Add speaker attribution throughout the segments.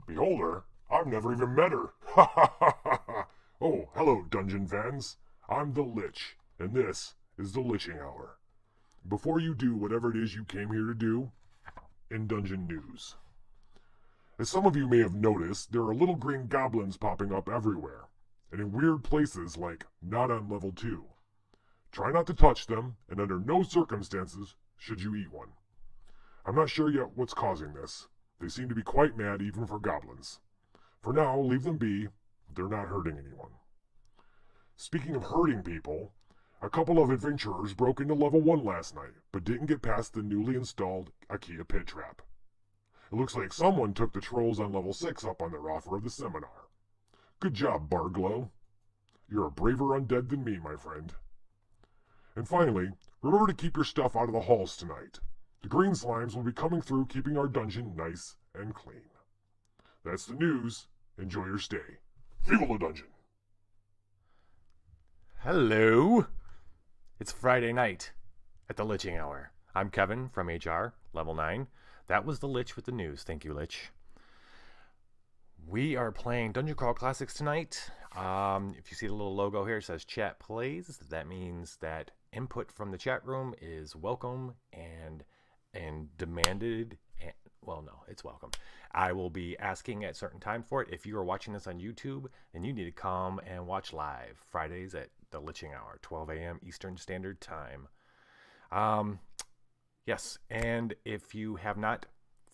Speaker 1: Beholder? I've never even met her. Ha ha ha ha ha. Oh, hello, dungeon fans. I'm the Lich, and this is the Liching Hour. Before you do whatever it is you came here to do, in dungeon news. As some of you may have noticed, there are little green goblins popping up everywhere, and in weird places like not on level 2. Try not to touch them, and under no circumstances should you eat one. I'm not sure yet what's causing this. They seem to be quite mad even for goblins. For now, leave them be. They're not hurting anyone. Speaking of hurting people, a couple of adventurers broke into level 1 last night, but didn't get past the newly installed IKEA pit trap. It looks like someone took the trolls on level 6 up on their offer of the seminar. Good job, Barglow. You're a braver undead than me, my friend. And finally, remember to keep your stuff out of the halls tonight. The green slimes will be coming through, keeping our dungeon nice and clean. That's the news. Enjoy your stay. Feel the dungeon.
Speaker 2: Hello. It's Friday night at the Liching Hour. I'm Kevin from HR, level 9. That was the Lich with the news. Thank you, Lich. We are playing Dungeon Crawl Classics tonight. If you see the little logo here, it says chat plays. That means that input from the chat room is welcome and demanded. Well, no, it's welcome. I will be asking at certain time for it. If you are watching this on YouTube, then you need to come and watch live Fridays at the Liching Hour, 12 a.m. Eastern Standard Time. Yes, and if you have not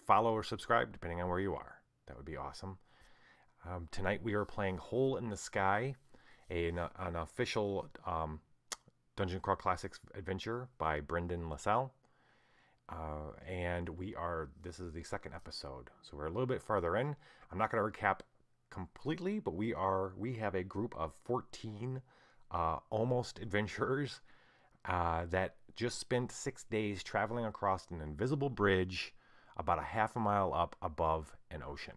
Speaker 2: follow or subscribe, depending on where you are, that would be awesome. Tonight we are playing Hole in the Sky, an official Dungeon Crawl Classics adventure by Brendan LaSalle. And this is the second episode, so we're a little bit farther in. I'm not going to recap completely, but we have a group of 14 almost adventurers that just spent 6 days traveling across an invisible bridge about a half a mile up above an ocean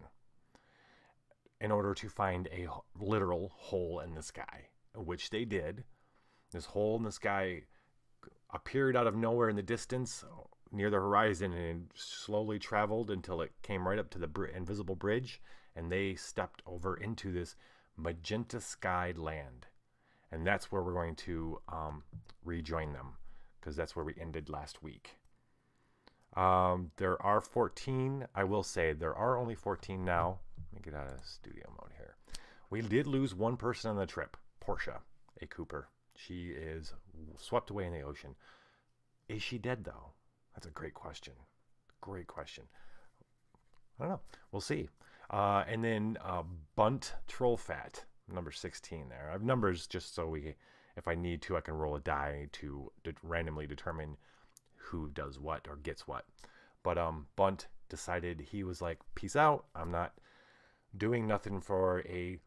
Speaker 2: in order to find a literal hole in the sky, which they did. This hole in the sky appeared out of nowhere in the distance near the horizon and slowly traveled until it came right up to the invisible bridge, and they stepped over into this magenta skied land. And that's where we're going to rejoin them, because that's where we ended last week. There are 14. I will say there are only 14 now. Let me get out of studio mode here. We did lose one person on the trip, Portia, a Cooper. She is swept away in the ocean. Is she dead, though? That's a great question. Great question. I don't know. We'll see. And then Bunt Trollfat, number 16 there. I have numbers just so if I need to, I can roll a die to randomly determine who does what or gets what. But Bunt decided, he was like, peace out. I'm not doing nothing for a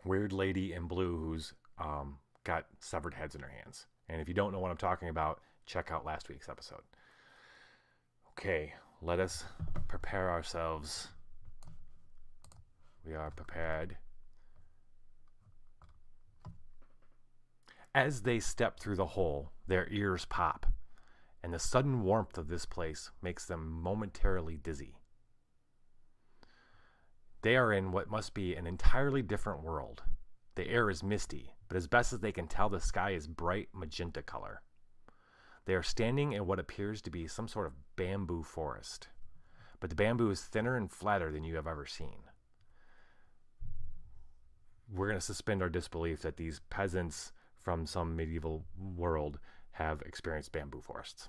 Speaker 2: weird lady in blue who's got severed heads in her hands. And if you don't know what I'm talking about, check out last week's episode. Okay, let us prepare ourselves. We are prepared. As they step through the hole, their ears pop, and the sudden warmth of this place makes them momentarily dizzy. They are in what must be an entirely different world. The air is misty, but as best as they can tell, the sky is bright magenta color. They are standing in what appears to be some sort of bamboo forest, but the bamboo is thinner and flatter than you have ever seen. We're going to suspend our disbelief that these peasants from some medieval world have experienced bamboo forests.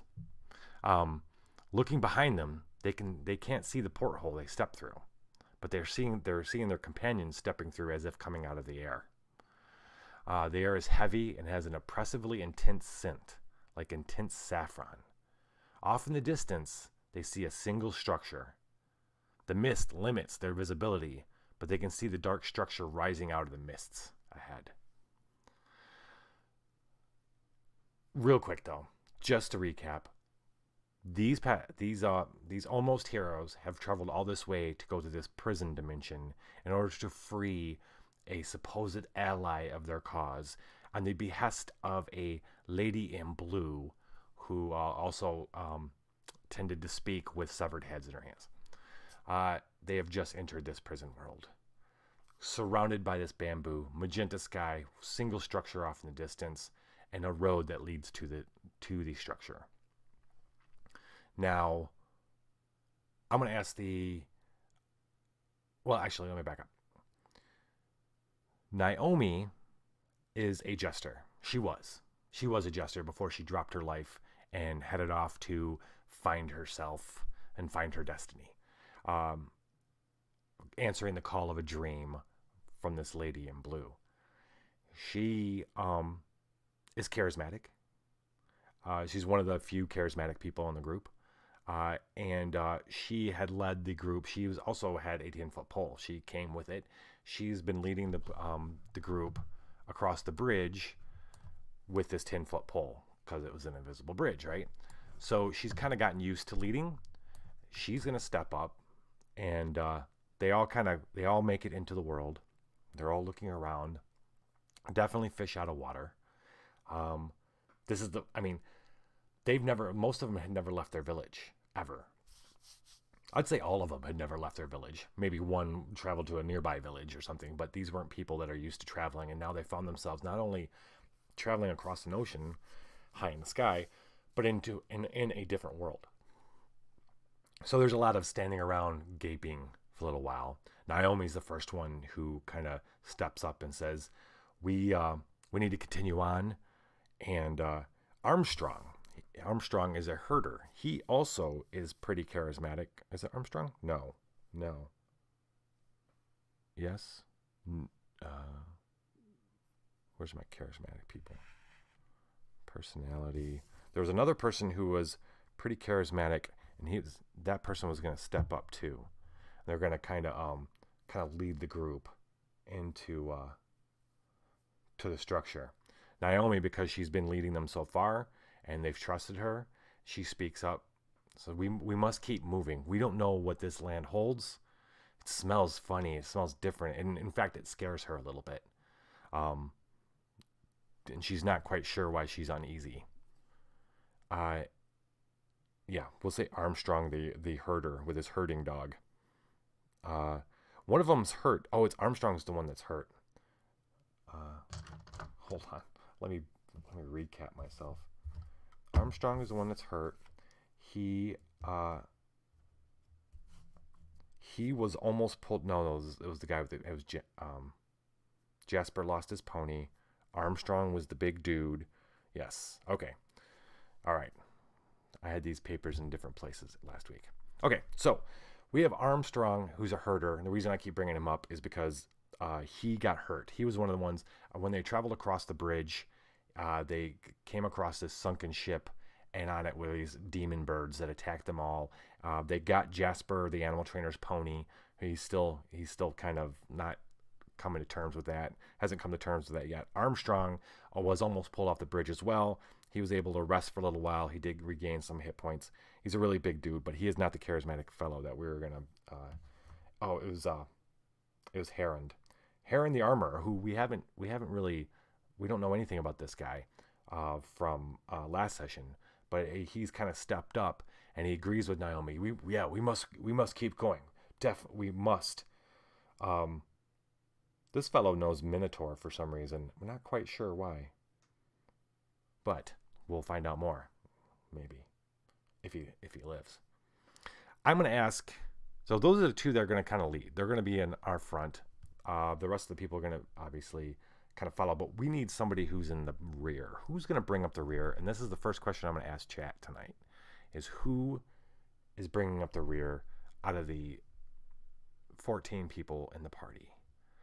Speaker 2: Looking behind them, they can't see the porthole they step through, but they're seeing their companions stepping through as if coming out of the air. The air is heavy and has an oppressively intense scent, like intense saffron. Off in the distance, they see a single structure. The mist limits their visibility, but they can see the dark structure rising out of the mists ahead. Real quick though, just to recap, these almost heroes have traveled all this way to go to this prison dimension in order to free a supposed ally of their cause on the behest of a lady in blue who also tended to speak with severed heads in her hands. They have just entered this prison world, surrounded by this bamboo, magenta sky, single structure off in the distance, and a road that leads to the structure. Now, I'm going to ask actually, let me back up. Naomi is a jester. She was a jester before she dropped her life and headed off to find herself and find her destiny. Answering the call of a dream from this lady in blue. She is charismatic. She's one of the few charismatic people in the group. And she had led the group. She also had a 10-foot pole. She came with it. She's been leading the group across the bridge with this 10-foot pole because it was an invisible bridge, right? So she's kind of gotten used to leading. She's going to step up, and they all make it into the world. They're all looking around. Definitely fish out of water. Most of them had never left their village, ever. I'd say all of them had never left their village. Maybe one traveled to a nearby village or something, but these weren't people that are used to traveling, and now they found themselves not only traveling across an ocean high in the sky, but in a different world. So there's a lot of standing around gaping for a little while. Naomi's the first one who kind of steps up and says, we need to continue on. And Armstrong is a herder. He also is pretty charismatic. Is it Armstrong? No. Yes? Where's my charismatic people? Personality. There was another person who was pretty charismatic, and that person was going to step up too. They're going to kind of lead the group into to the structure. Naomi, because she's been leading them so far and they've trusted her, she speaks up. So we must keep moving. We don't know what this land holds. It smells funny. It smells different. And in fact, it scares her a little bit. And she's not quite sure why she's uneasy. We'll say Armstrong, the herder with his herding dog. One of them's hurt. Oh, it's Armstrong's the one that's hurt. Hold on. Let me recap myself. Armstrong is the one that's hurt. He was almost pulled. No, it was the guy with it. It was Jasper lost his pony. Armstrong was the big dude. Yes. Okay. All right. I had these papers in different places last week. Okay, so we have Armstrong, who's a herder, and the reason I keep bringing him up is because he got hurt. He was one of the ones, when they traveled across the bridge, they came across this sunken ship, and on it were these demon birds that attacked them all. They got Jasper, the animal trainer's pony. He's still kind of not coming to terms with that. Hasn't come to terms with that yet. Armstrong was almost pulled off the bridge as well. He was able to rest for a little while. He did regain some hit points. He's a really big dude, but he is not the charismatic fellow that we were gonna. It was Heron the armorer, who we don't know anything about this guy from last session, but he's kind of stepped up and he agrees with Naomi. We must keep going. We must. This fellow knows Minotaur for some reason. We're not quite sure why, but we'll find out more, maybe, if he lives. I'm going to ask. So those are the two that are going to kind of lead. They're going to be in our front. The rest of the people are going to obviously kind of follow, but we need somebody who's in the rear. Who's going to bring up the rear? And this is the first question I'm going to ask chat tonight: is who is bringing up the rear out of the 14 people in the party?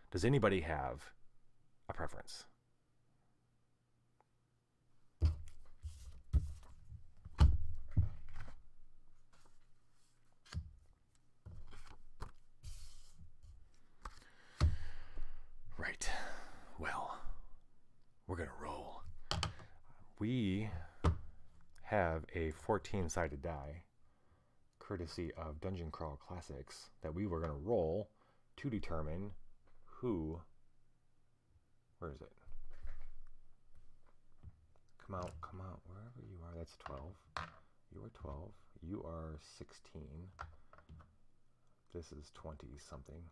Speaker 2: Does anybody have a preference? Right. Well, we're going to roll. We have a 14-sided die, courtesy of Dungeon Crawl Classics, that we were going to roll to determine who... Where is it? Come out, wherever you are. That's 12. You are 12. You are 16. This is 20-something.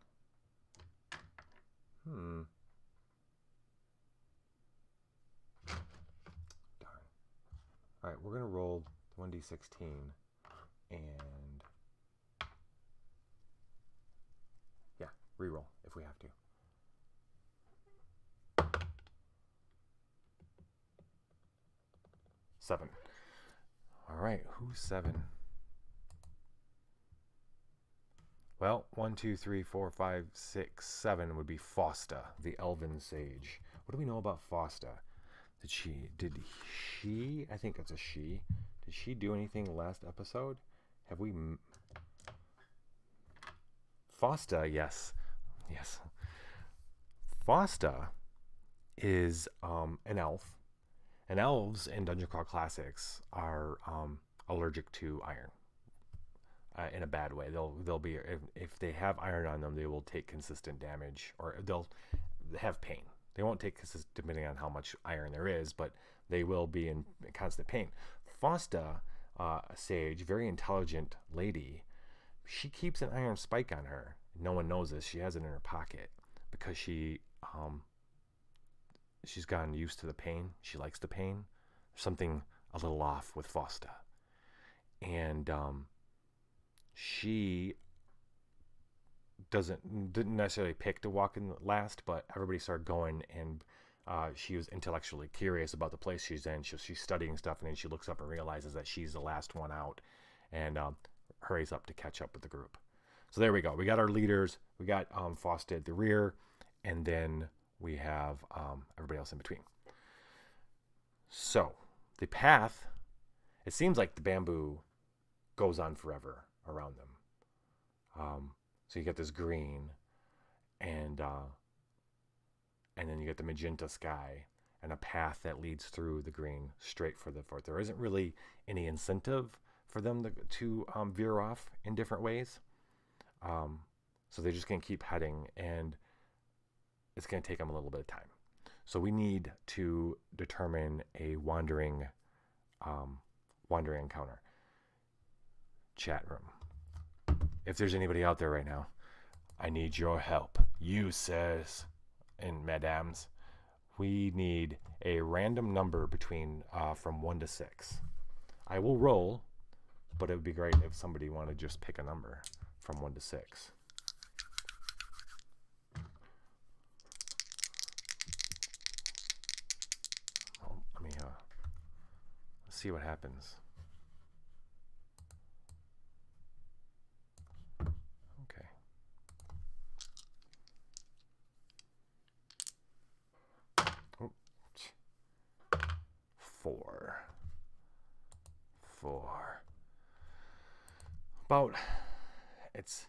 Speaker 2: Darn. Alright, we're going to roll 1d16 and... yeah, reroll if we have to. Seven. Alright, who's 7? Well, 1, 2, 3, 4, 5, 6, 7 would be Fausta, the elven sage. What do we know about Fausta? Did she, I think it's a she. Did she do anything last episode? Have we... Fausta, yes. Yes. Fausta is an elf. And elves in Dungeon Crawl Classics are allergic to iron. In a bad way. They'll be, if they have iron on them, they will take consistent damage, or they'll have pain. They won't take consistent, depending on how much iron there is, but they will be in constant pain. Fausta, a sage, very intelligent lady, she keeps an iron spike on her. No one knows this. She has it in her pocket because she's gotten used to the pain. She likes the pain. There's something a little off with Fausta. And she didn't necessarily pick to walk in last, but everybody started going, and she was intellectually curious about the place she's in. She's studying stuff, and then she looks up and realizes that she's the last one out, and hurries up to catch up with the group. So there we go. We got our leaders. We got Fausta at the rear, and then we have everybody else in between. So the path, it seems like the bamboo goes on forever around them. So you get this green, and then you get the magenta sky, and a path that leads through the green straight for the fort. There isn't really any incentive for them to veer off in different ways. So they're just going to keep heading, and it's going to take them a little bit of time. So we need to determine a wandering encounter. Chat room. If there's anybody out there right now, I need your help. You, sirs and madams. We need a random number between from 1 to 6. I will roll, but it would be great if somebody wanted to just pick a number from 1 to 6. Well, let me see what happens. Okay. Oh. 4. It's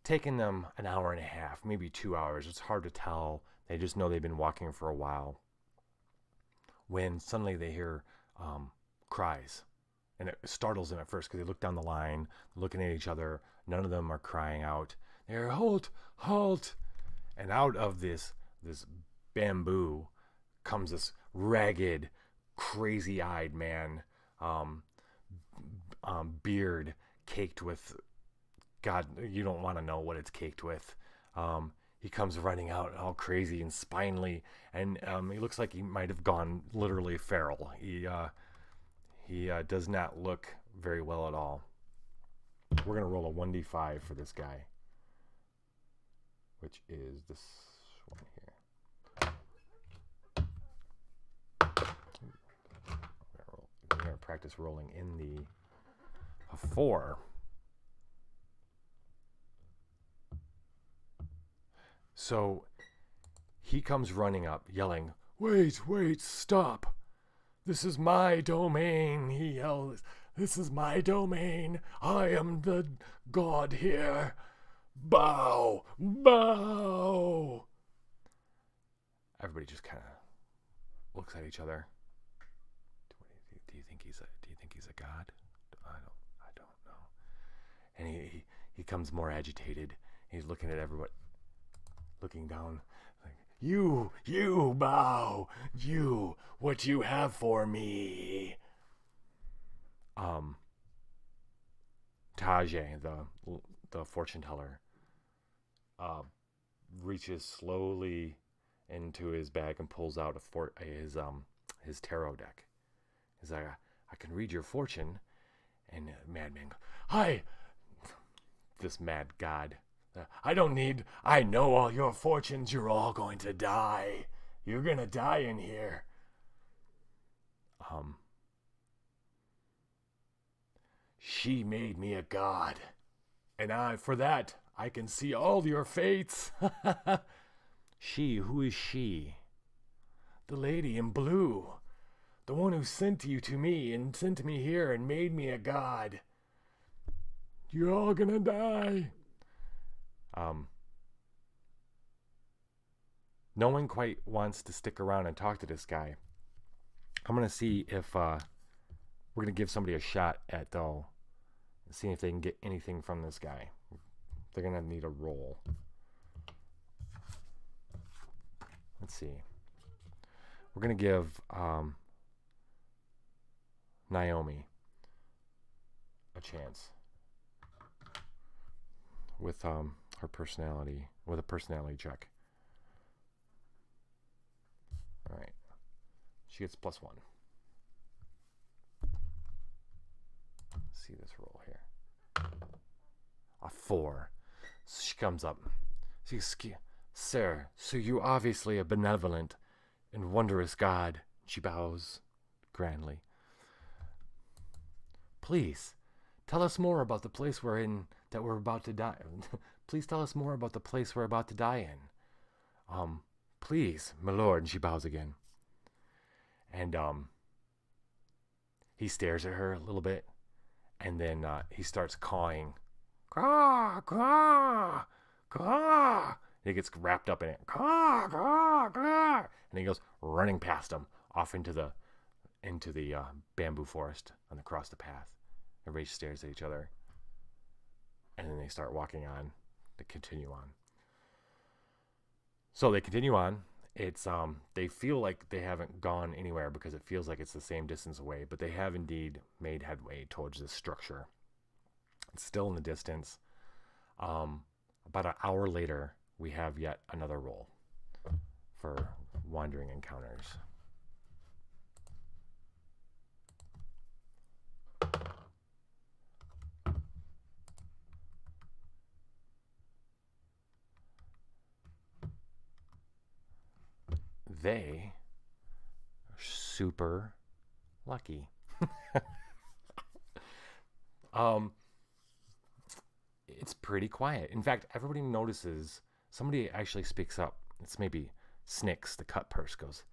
Speaker 2: taken them an hour and a half, maybe 2 hours. It's hard to tell. They just know they've been walking for a while. When suddenly they hear cries. And it startles them at first because they look down the line, looking at each other. None of them are crying out. They're, halt, halt. And out of this bamboo comes this ragged, crazy-eyed man, beard caked with, God, you don't want to know what it's caked with. He comes running out all crazy and spindly, and he looks like he might have gone literally feral. He does not look very well at all. We're going to roll a 1d5 for this guy, which is this one here. We're going to practice rolling in a 4. So he comes running up, yelling, "Wait, stop. This is my domain," he yells. "This is my domain. I am the god here. Bow, bow." Everybody just kind of looks at each other. Do you think he's a god? I don't know. And he becomes more agitated. He's looking at everyone, looking down. Like, you bow, what you have for me? Tajay, the fortune teller, reaches slowly into his bag and pulls out his tarot deck. He's like, I can read your fortune. And Madman goes, hi, this mad god. I know all your fortunes. You're all going to die. You're going to die in here. She made me a god. And for that, I can see all your fates. She, who is she? The lady in blue. The one who sent you to me and sent me here and made me a god. You're all gonna die. No one quite wants to stick around and talk to this guy. I'm gonna see if we're gonna give somebody a shot at seeing if they can get anything from this guy. They're gonna need a roll. Let's see. We're gonna give Naomi a chance with her personality, with a personality check. All right, she gets +1. Let's see this roll here. A 4. So she comes up. She goes, sir, so you obviously a benevolent and wondrous god. She bows grandly. Please, tell us more about the place we're in that we're about to die. Please tell us more about the place we're about to die in. Please, my lord. And she bows again. And he stares at her a little bit, and then he starts cawing. Caw, caw, caw. And he gets wrapped up in it. Caw, caw, caw. And he goes running past him off into the bamboo forest and across the path. Everybody stares at each other, and then they start walking on to continue on. So they continue on. It's they feel like they haven't gone anywhere because it feels like it's the same distance away, but they have indeed made headway towards this structure. It's still in the distance. About an hour later, we have yet another roll for wandering encounters. They are super lucky. It's pretty quiet. In fact, everybody notices somebody actually speaks up. It's maybe Snicks, the cut purse, goes,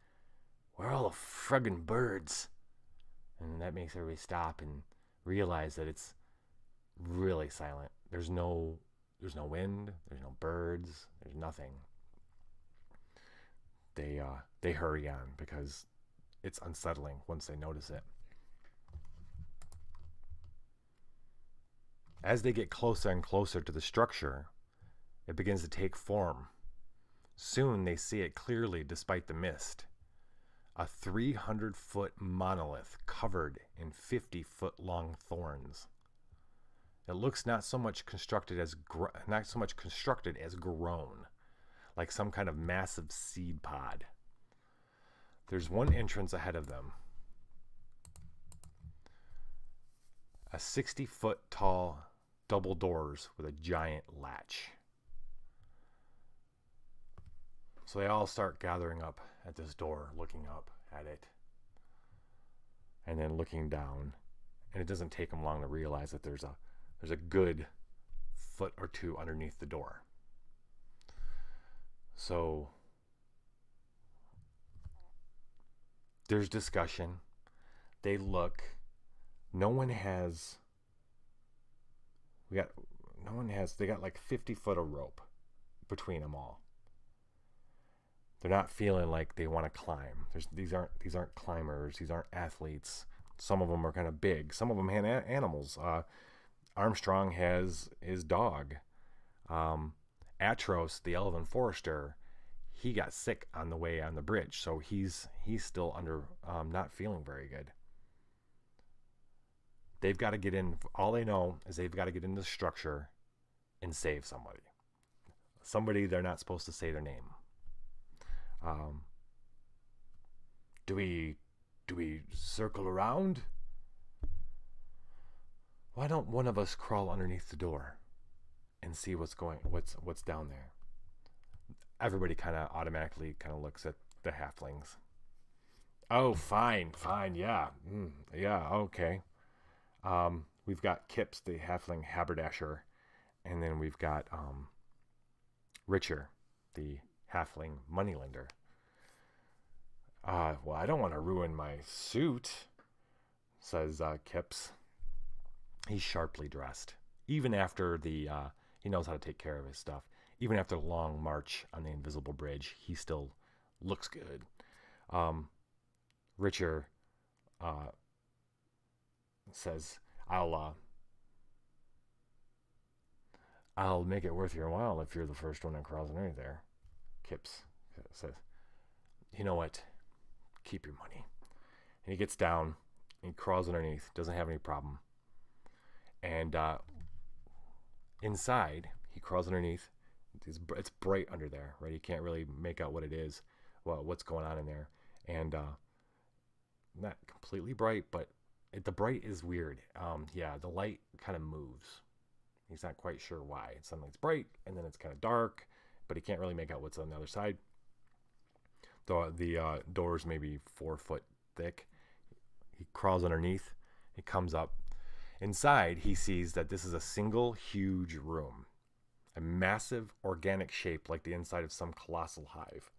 Speaker 2: "Where are all the friggin' birds?" And that makes everybody stop and realize that it's really silent. There's no wind, there's no birds, there's nothing. They hurry on because it's unsettling once they notice it. As they get closer and closer to the structure, it begins to take form. Soon they see it clearly despite the mist. A 300-foot monolith covered in 50-foot-long thorns. It looks not so much constructed as grown, like some kind of massive seed pod. There's one entrance ahead of them. A 60-foot tall double doors with a giant latch. So they all start gathering up at this door, looking up at it, and then looking down. And it doesn't take them long to realize that there's a good foot or two underneath the door. So there's discussion. They look. They got like 50 foot of rope between them all. They're not feeling like they want to climb. These aren't climbers. These aren't athletes. Some of them are kind of big. Some of them had animals. Armstrong has his dog. Atros, the elven forester, he got sick on the way on the bridge, so he's still under not feeling very good. They've got to get in. All they know is they've got to get into the structure and save somebody. Somebody they're not supposed to say their name. Do we circle around? Why don't one of us crawl underneath the door and see what's down there? Everybody kind of automatically kind of looks at the halflings. Oh, fine, yeah, yeah, okay. We've got Kips, the halfling haberdasher, and then we've got Richer, the halfling moneylender. Well, I don't want to ruin my suit, says Kips. He's sharply dressed. Even after he knows how to take care of his stuff. Even after the long march on the invisible bridge, he still looks good. Richer says, I'll make it worth your while if you're the first one that crawls underneath there. Kips says, you know what? Keep your money. And he gets down and he crawls underneath. Doesn't have any problem. And inside, he crawls underneath. It's bright under there, right? You can't really make out what it is, what's going on in there. And not completely bright, but the bright is weird. The light kind of moves. He's not quite sure why. Suddenly it's bright, and then it's kind of dark, but he can't really make out what's on the other side. The door's maybe 4 foot thick. He crawls underneath. He comes up. Inside, he sees that this is a single huge room. A massive organic shape like the inside of some colossal hive.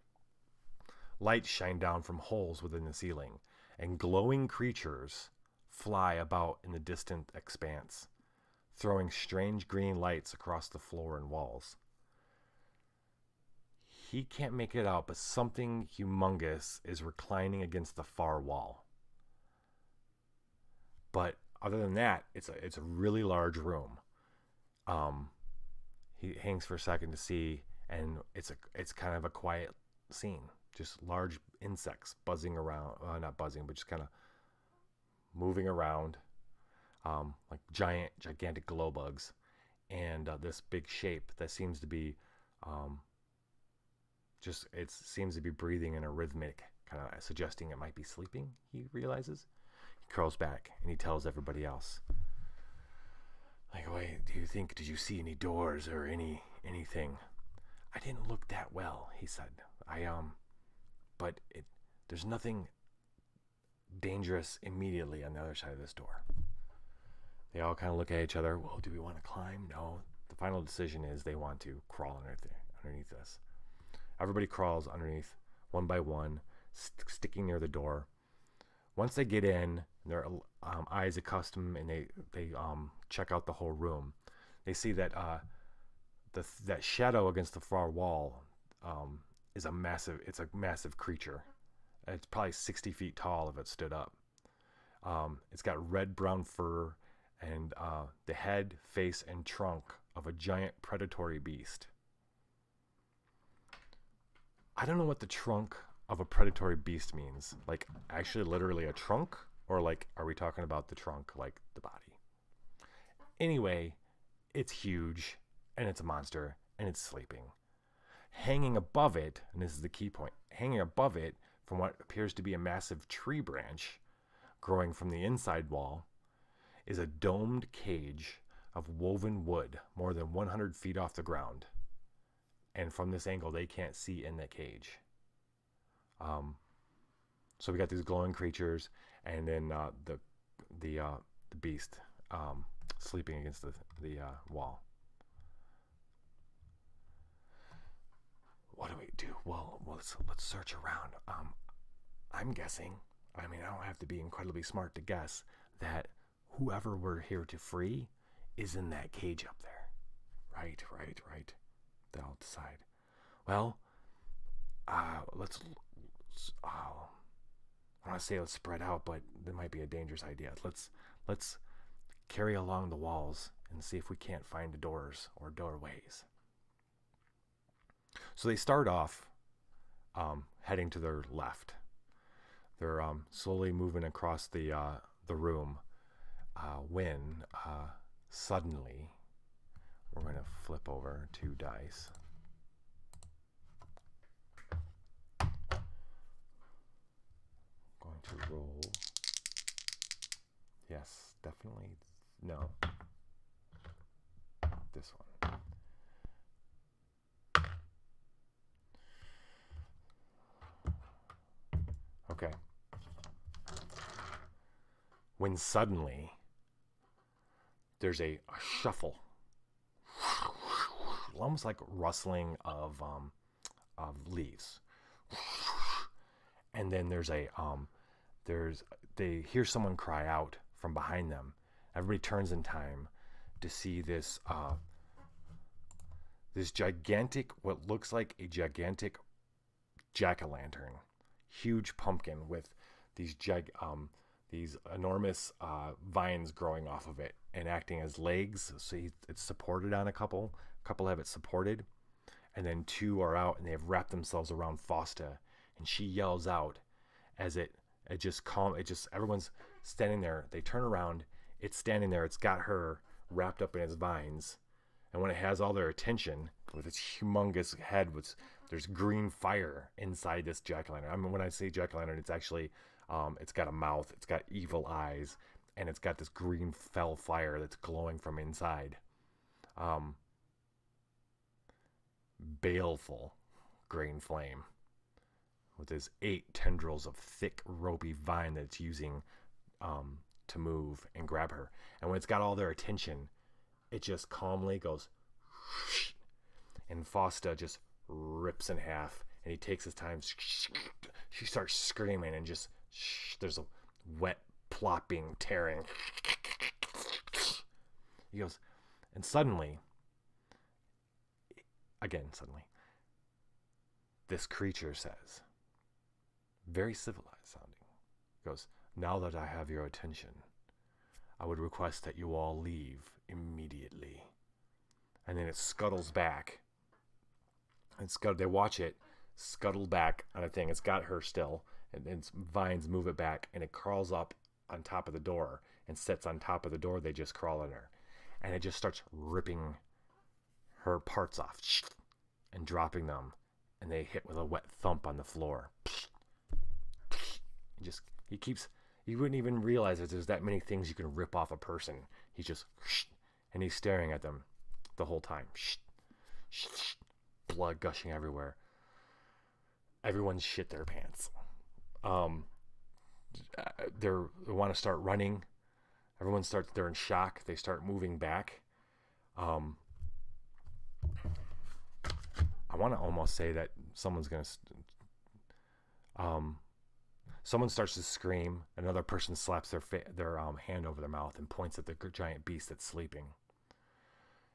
Speaker 2: Lights shine down from holes within the ceiling, and glowing creatures fly about in the distant expanse, throwing strange green lights across the floor and walls. He can't make it out, but something humongous is reclining against the far wall. But other than that, it's a really large room. He hangs for a second to see, and it's kind of a quiet scene. Just large insects buzzing around, not buzzing, but just kind of moving around, like gigantic glow bugs, and this big shape that seems to be, it seems to be breathing in a rhythmic kind of suggesting it might be sleeping. He realizes. He crawls back and he tells everybody else, like, wait, did you see any doors or anything? I didn't look that well, he said. But there's nothing dangerous immediately on the other side of this door. They all kind of look at each other. Well, do we want to climb? No. The final decision is they want to crawl underneath this. Everybody crawls underneath one by one, sticking near the door. Once they get in, their eyes accustomed, and they check out the whole room. They see that that shadow against the far wall is a massive creature. It's probably 60 feet tall if it stood up. It's got red-brown fur and the head, face, and trunk of a giant predatory beast. I don't know what the trunk of a predatory beast means. Like, actually literally a trunk? Or like, are we talking about the trunk, like the body? Anyway, it's huge, and it's a monster, and it's sleeping. Hanging above it, and this is the key point, hanging above it from what appears to be a massive tree branch growing from the inside wall is a domed cage of woven wood more than 100 feet off the ground. And from this angle, they can't see in that cage. So we got these glowing creatures, and then the beast sleeping against the wall. What do we do? Well, let's search around. I'm guessing. I mean, I don't have to be incredibly smart to guess that whoever we're here to free is in that cage up there. Right. They'll decide. Well, I want to say let's spread out, but that might be a dangerous idea. Let's carry along the walls and see if we can't find the doors or doorways. So they start off heading to their left. They're slowly moving across the room when suddenly we're going to flip over 2 dice. Going to roll. Yes, definitely. No. This one. Okay. When suddenly there's a shuffle, almost like rustling of leaves, and then they hear someone cry out from behind them. Everybody turns in time to see this gigantic, what looks like a gigantic jack-o'-lantern, huge pumpkin with these enormous vines growing off of it and acting as legs. So it's supported on a couple have it supported, and then 2 are out and they've wrapped themselves around Fausta, and she yells out as everyone's standing there. They turn around, it's standing there, it's got her wrapped up in its vines, and when it has all their attention with its humongous head, there's green fire inside this jack-o'-lantern. I mean, when I say jack-o'-lantern, it's actually it's got a mouth, it's got evil eyes, and it's got this green fell fire that's glowing from inside. Baleful green flame with his 8 tendrils of thick ropey vine that it's using to move and grab her. And when it's got all their attention, it just calmly goes and Fausta just rips in half, and he takes his time. She starts screaming, and just there's a wet plopping tearing. He goes, and suddenly this creature says, very civilized sounding, goes, now that I have your attention, I would request that you all leave immediately. And then it scuttles back. They watch it scuttle back on a thing. It's got her still, and its vines move it back, and it crawls up on top of the door and sits on top of the door they just crawl in her. And it just starts ripping her parts off and dropping them, and they hit with a wet thump on the floor. You wouldn't even realize that there's that many things you can rip off a person. And he's staring at them the whole time. Blood gushing everywhere. Everyone shit their pants. They want to start running. They're in shock. They start moving back. I want to almost say that someone starts to scream. Another person slaps their hand over their mouth and points at the giant beast that's sleeping.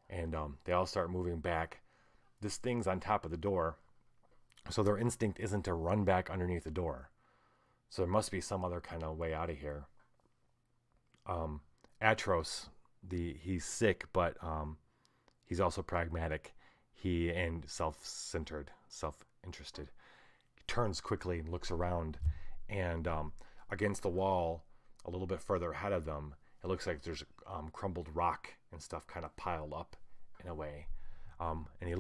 Speaker 2: And they all start moving back. This thing's on top of the door, so their instinct isn't to run back underneath the door. So there must be some other kind of way out of here. Atros, he's sick, but he's also pragmatic. And self-centered, self-interested. He turns quickly and looks around, and against the wall, a little bit further ahead of them, it looks like there's crumbled rock and stuff kind of piled up in a way. And he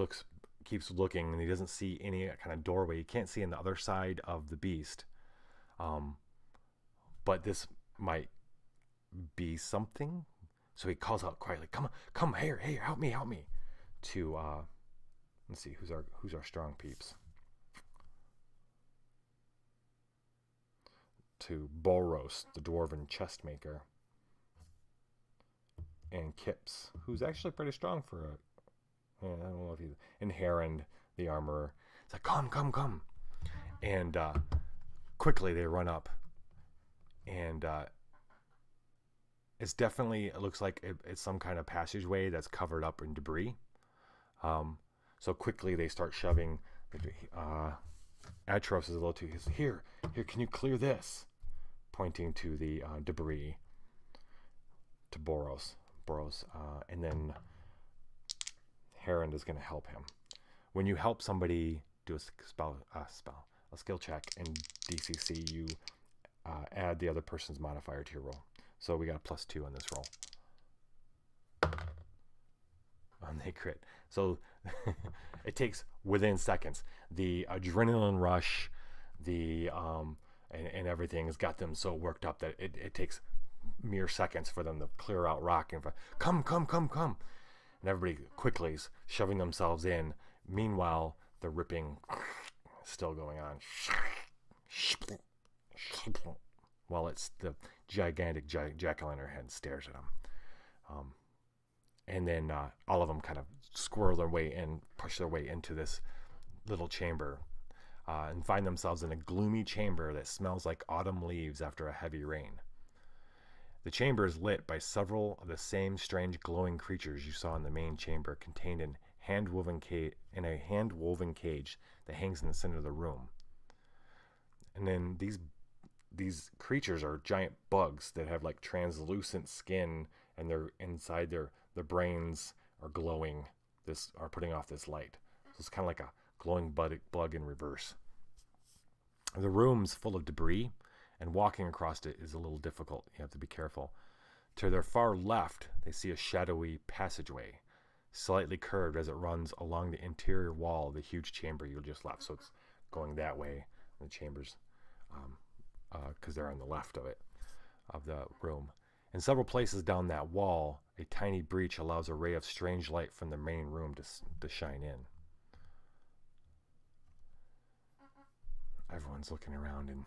Speaker 2: keeps looking, and he doesn't see any kind of doorway. You can't see on the other side of the beast. But this might be something. So he calls out quietly, come here, help me. To let's see, who's our strong peeps? To Boros, the dwarven chest maker, and Kips, who's actually pretty strong for I don't know if he's, and Heron, the armorer. It's like, come. And quickly they run up, and it looks like it's some kind of passageway that's covered up in debris. So quickly they start shoving. Atros is a little too. He's here, can you clear this? pointing to the debris, to Boros. And then Heron is going to help him. When you help somebody do a skill check in DCC, you add the other person's modifier to your roll. So we got a +2 on this roll. And they crit. So it takes within seconds. The adrenaline rush, and everything has got them so worked up that it takes mere seconds for them to clear out rock and come. And everybody quickly is shoving themselves in. Meanwhile, the ripping is still going on. While it's the gigantic jack-o'-lantern head stares at them. And then all of them kind of squirrel their way in, push their way into this little chamber, and find themselves in a gloomy chamber that smells like autumn leaves after a heavy rain. The chamber is lit by several of the same strange glowing creatures you saw in the main chamber, contained in a hand-woven cage that hangs in the center of the room. And then these creatures are giant bugs that have like translucent skin, and they're inside their brains are glowing. Are putting off this light. So it's kind of like a glowing bug in reverse. The room's full of debris, and walking across it is a little difficult. You have to be careful. To their far left, they see a shadowy passageway, slightly curved as it runs along the interior wall of the huge chamber you just left. So it's going that way. The chambers, because they're on the left of the room. In several places down that wall, a tiny breach allows a ray of strange light from the main room to shine in. Everyone's looking around and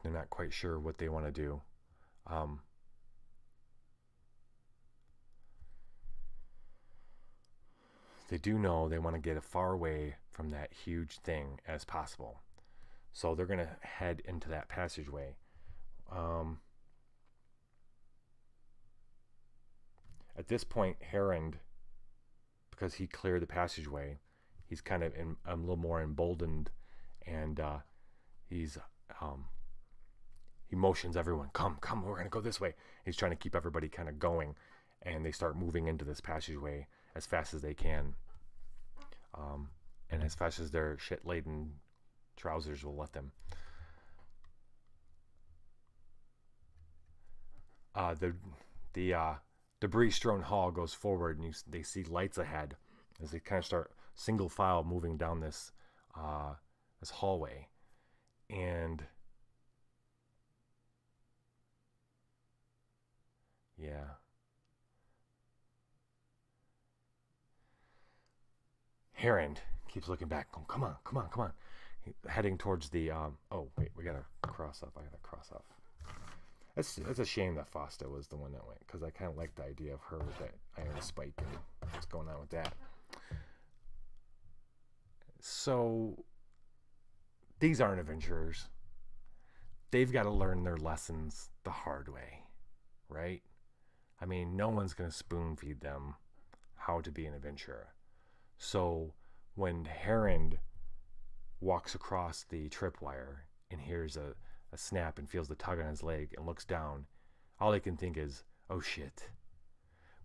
Speaker 2: they're not quite sure what they want to do. They do know they want to get as far away from that huge thing as possible. So they're going to head into that passageway. At this point, Heron, because he cleared the passageway, he's kind of a little more emboldened, and he motions everyone, come, we're going to go this way. He's trying to keep everybody kind of going, and they start moving into this passageway as fast as they can, and as fast as their shit-laden trousers will let them. The debris-strewn hall goes forward, and they see lights ahead as they kind of start single file moving down this hallway. And yeah, Heron keeps looking back. Oh, come on. Heading towards the oh wait, we gotta cross up. I gotta cross off. It's a shame that Fosta was the one that went, because I kind of like the idea of her with that iron spike and what's going on with that. So these aren't adventurers. They've got to learn their lessons the hard way, right? I mean, no one's going to spoon feed them how to be an adventurer. So when Heron walks across the tripwire and hears a snap and feels the tug on his leg and looks down, all he can think is, oh shit,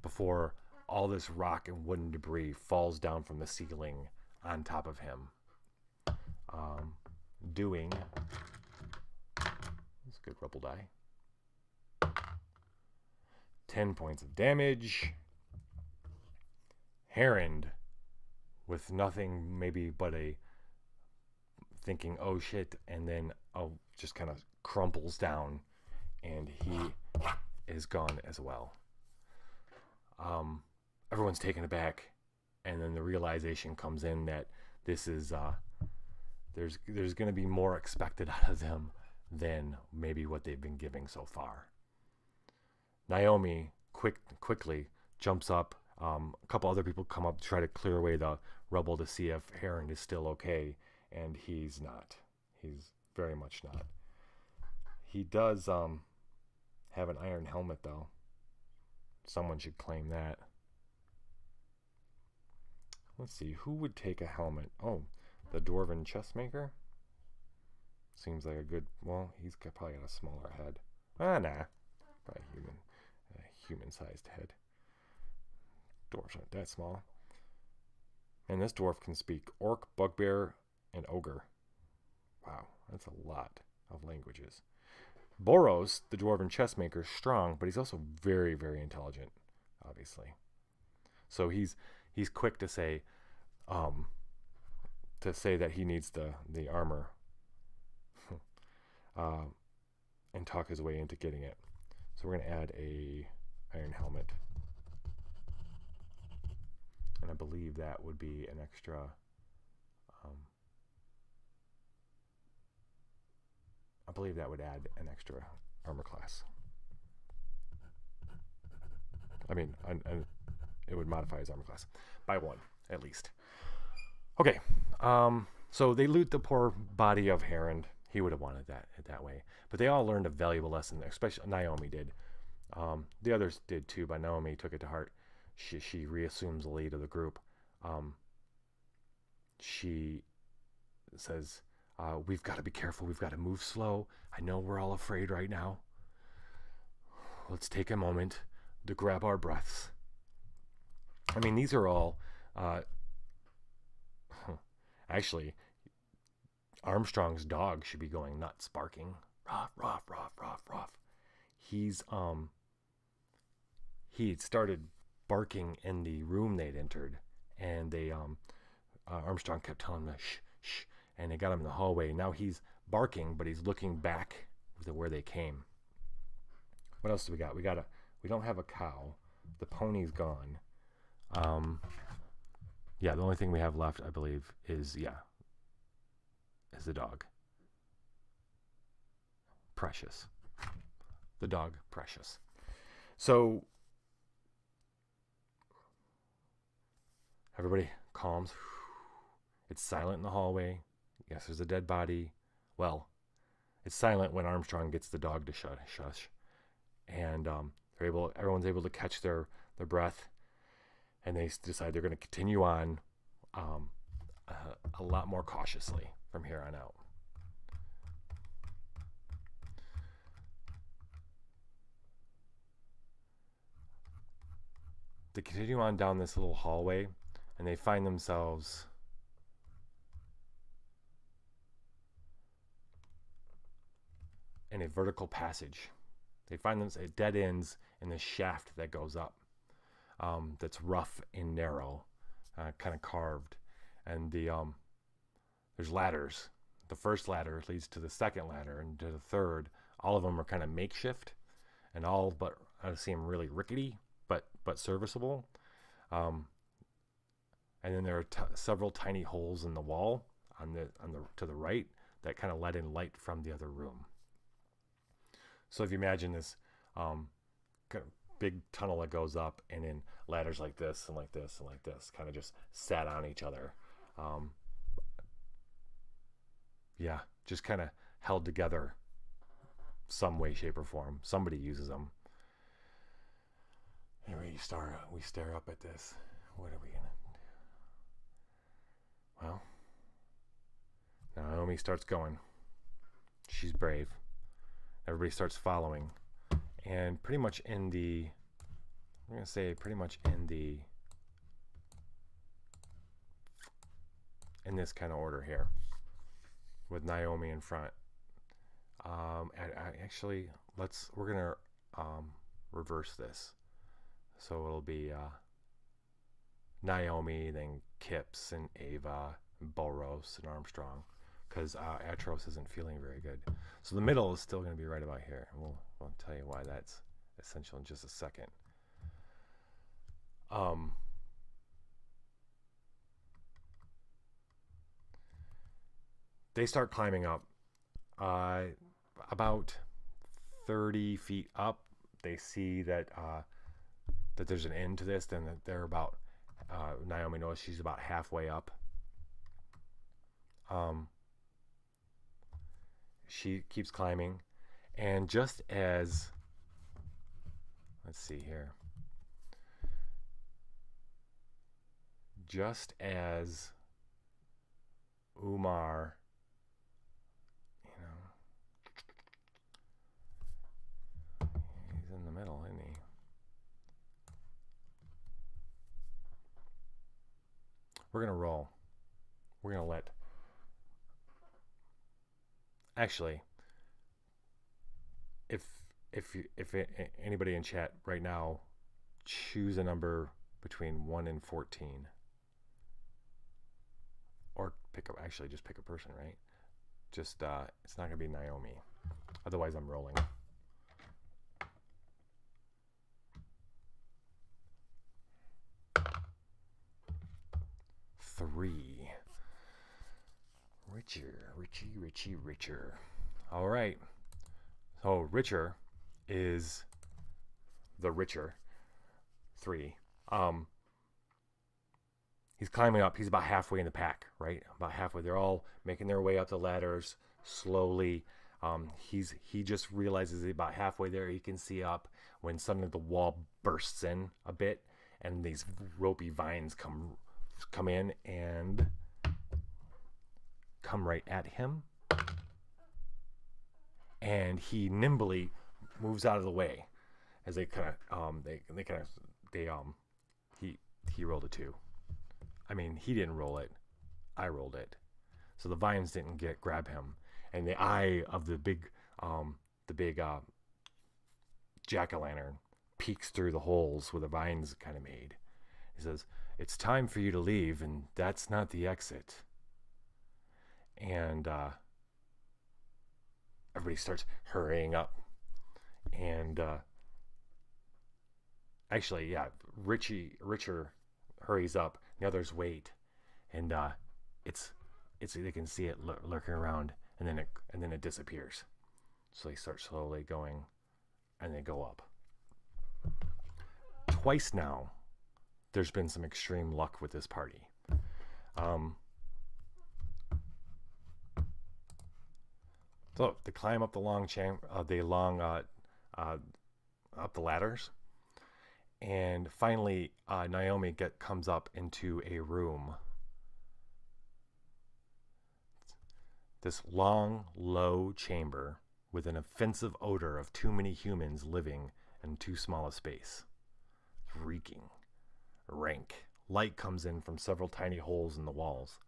Speaker 2: before all this rock and wooden debris falls down from the ceiling on top of him, doing, that's a good rubble die, 10 points of damage. Heron, with nothing maybe but a thinking, oh shit, and then just kind of crumples down, and he is gone as well. Everyone's taken aback, and then the realization comes in that this is there's going to be more expected out of them than maybe what they've been giving so far. Naomi quickly jumps up. A couple other people come up to try to clear away the rubble to see if Heron is still okay, and he's not. He's very much not. He does have an iron helmet, though. Someone should claim that. Let's see, who would take a helmet? Oh, the Dwarven chess maker? Seems like a good. Well, probably got a smaller head. Nah, probably human-sized head. Dwarves aren't that small. And this dwarf can speak orc, bugbear, and ogre. Wow, that's a lot of languages. Boros, the dwarven chess maker, is strong, but he's also very, very intelligent, obviously. So he's quick to say that he needs the armor and talk his way into getting it. So we're going to add a iron helmet. And I believe that would be an extra I believe that would add an extra armor class. I mean, it would modify his armor class by 1, at least. Okay, so they loot the poor body of Heron. He would have wanted that way. But they all learned a valuable lesson, especially Naomi did. The others did too, but Naomi took it to heart. She reassumes the lead of the group. She says, we've got to be careful. We've got to move slow. I know we're all afraid right now. Let's take a moment to grab our breaths. I mean, these are all... actually, Armstrong's dog should be going nuts, barking. Ruff, ruff, ruff, ruff, ruff. He had started barking in the room they'd entered, and they Armstrong kept telling him shh, shh, and they got him in the hallway. Now he's barking, but he's looking back to where they came. What else do we got? We don't have a cow. The pony's gone. Yeah, the only thing we have left, I believe, is the dog. Precious. The dog, Precious. So everybody calms. It's silent in the hallway. Yes, there's a dead body. Well, it's silent when Armstrong gets the dog to shush. And everyone's able to catch their breath, and they decide they're going to continue on a lot more cautiously from here on out. They continue on down this little hallway, and they find themselves in a vertical passage. They find themselves at dead ends in this shaft that goes up. That's rough and narrow, kind of carved, and there's ladders. The first ladder leads to the second ladder and to the third. All of them are kind of makeshift, and all but I seem really rickety, but serviceable. And then there are several tiny holes in the wall on the to the right that kind of let in light from the other room. So if you imagine this kind of big tunnel that goes up, and then ladders like this and like this and like this, kind of just sat on each other. Just kind of held together some way, shape, or form. Somebody uses them. Anyway, we stare up at this. What are we gonna do? Well, Naomi starts going. She's brave. Everybody starts following, and pretty much in this kind of order here, with Naomi in front. We're gonna reverse this, so it'll be Naomi, then Kips and Ava, and Boros and Armstrong, because Atros isn't feeling very good. So the middle is still going to be right about here, and we'll tell you why that's essential in just a second. They start climbing up. About 30 feet up, they see that there's an end to this. Then they're about Naomi knows she's about halfway up. She keeps climbing, and just as Umar, we're gonna roll. We're gonna let. Actually, if anybody in chat right now, choose a number between 1 and 14, or just pick a person, right? Just it's not gonna be Naomi. Otherwise, I'm rolling. Three. Richer. All right. So Richer is the richer. 3. He's climbing up. He's about halfway in the pack, right? About halfway. They're all making their way up the ladders slowly. He just realizes he's about halfway there. He can see up when suddenly the wall bursts in a bit, and these ropey vines come in and come right at him. And he nimbly moves out of the way as they kind of he rolled a 2. I mean, he didn't roll it. I rolled it. So the vines didn't grab him. And the eye of the big jack-o'-lantern peeks through the holes where the vines kind of made. He says, "It's time for you to leave, and that's not the exit." And everybody starts hurrying up. And actually, yeah, Richer hurries up. The others wait, and it's they can see it lurking around, and then it disappears. So they start slowly going, and they go up. Twice now, there's been some extreme luck with this party. So they climb up the long up the ladders, and finally Naomi comes up into a room. This long, low chamber with an offensive odor of too many humans living in too small a space. Reeking, rank. Light comes in from several tiny holes in the walls.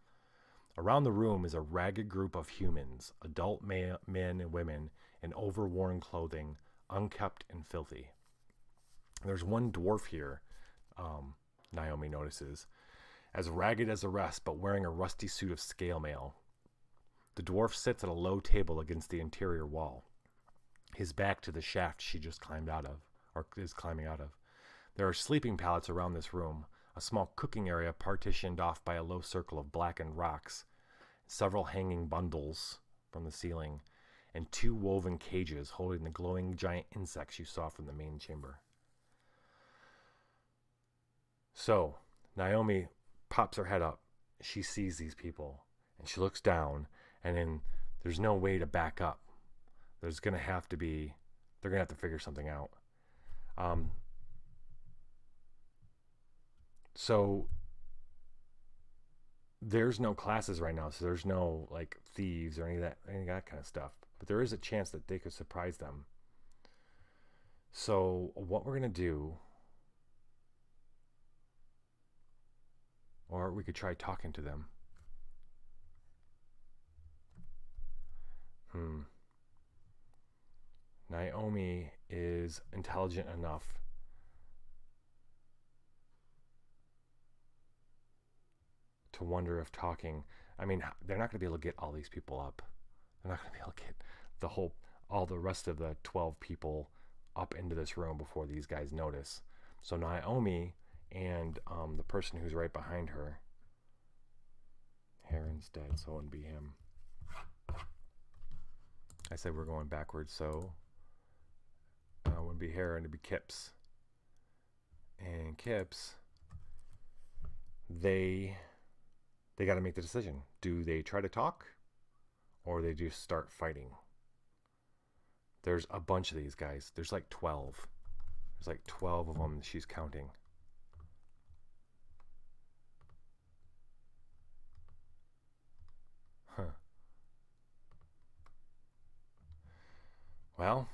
Speaker 2: Around the room is a ragged group of humans, adult men and women in overworn clothing, unkempt and filthy. There's one dwarf here, Naomi notices, as ragged as the rest, but wearing a rusty suit of scale mail. The dwarf sits at a low table against the interior wall, his back to the shaft she just climbed out of, or is climbing out of. There are sleeping pallets around this room, a small cooking area partitioned off by a low circle of blackened rocks, several hanging bundles from the ceiling, and 2 woven cages holding the glowing giant insects you saw from the main chamber. So, Naomi pops her head up. She sees these people, and she looks down, and then there's no way to back up. They're going to have to figure something out. So there's no classes right now, so there's no like thieves or any of that kind of stuff. But there is a chance that they could surprise them. So what we're gonna do, or we could try talking to them. Naomi is intelligent enough to wonder if talking, I mean, they're not going to be able to get all these people up. They're not going to be able to get all the rest of the 12 people up into this room before these guys notice. So Naomi and the person who's right behind her, Heron's dead, so it wouldn't be him. I said we're going backwards, so it wouldn't be Heron, it'd be Kips. And Kips, they got to make the decision. Do they try to talk, or they just start fighting? There's a bunch of these guys. There's like 12. There's like 12 of them she's counting. Huh. Well,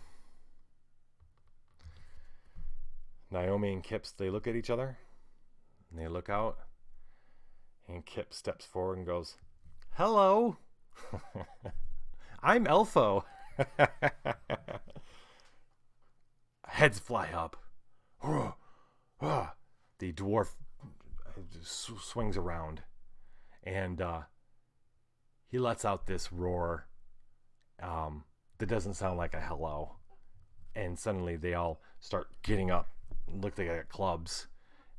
Speaker 2: Naomi and Kips, they look at each other, and they look out, And Kip steps forward and goes, "Hello, I'm Elfo." Heads fly up. The dwarf swings around, and he lets out this roar that doesn't sound like a hello. And suddenly they all start getting up, look like they got clubs,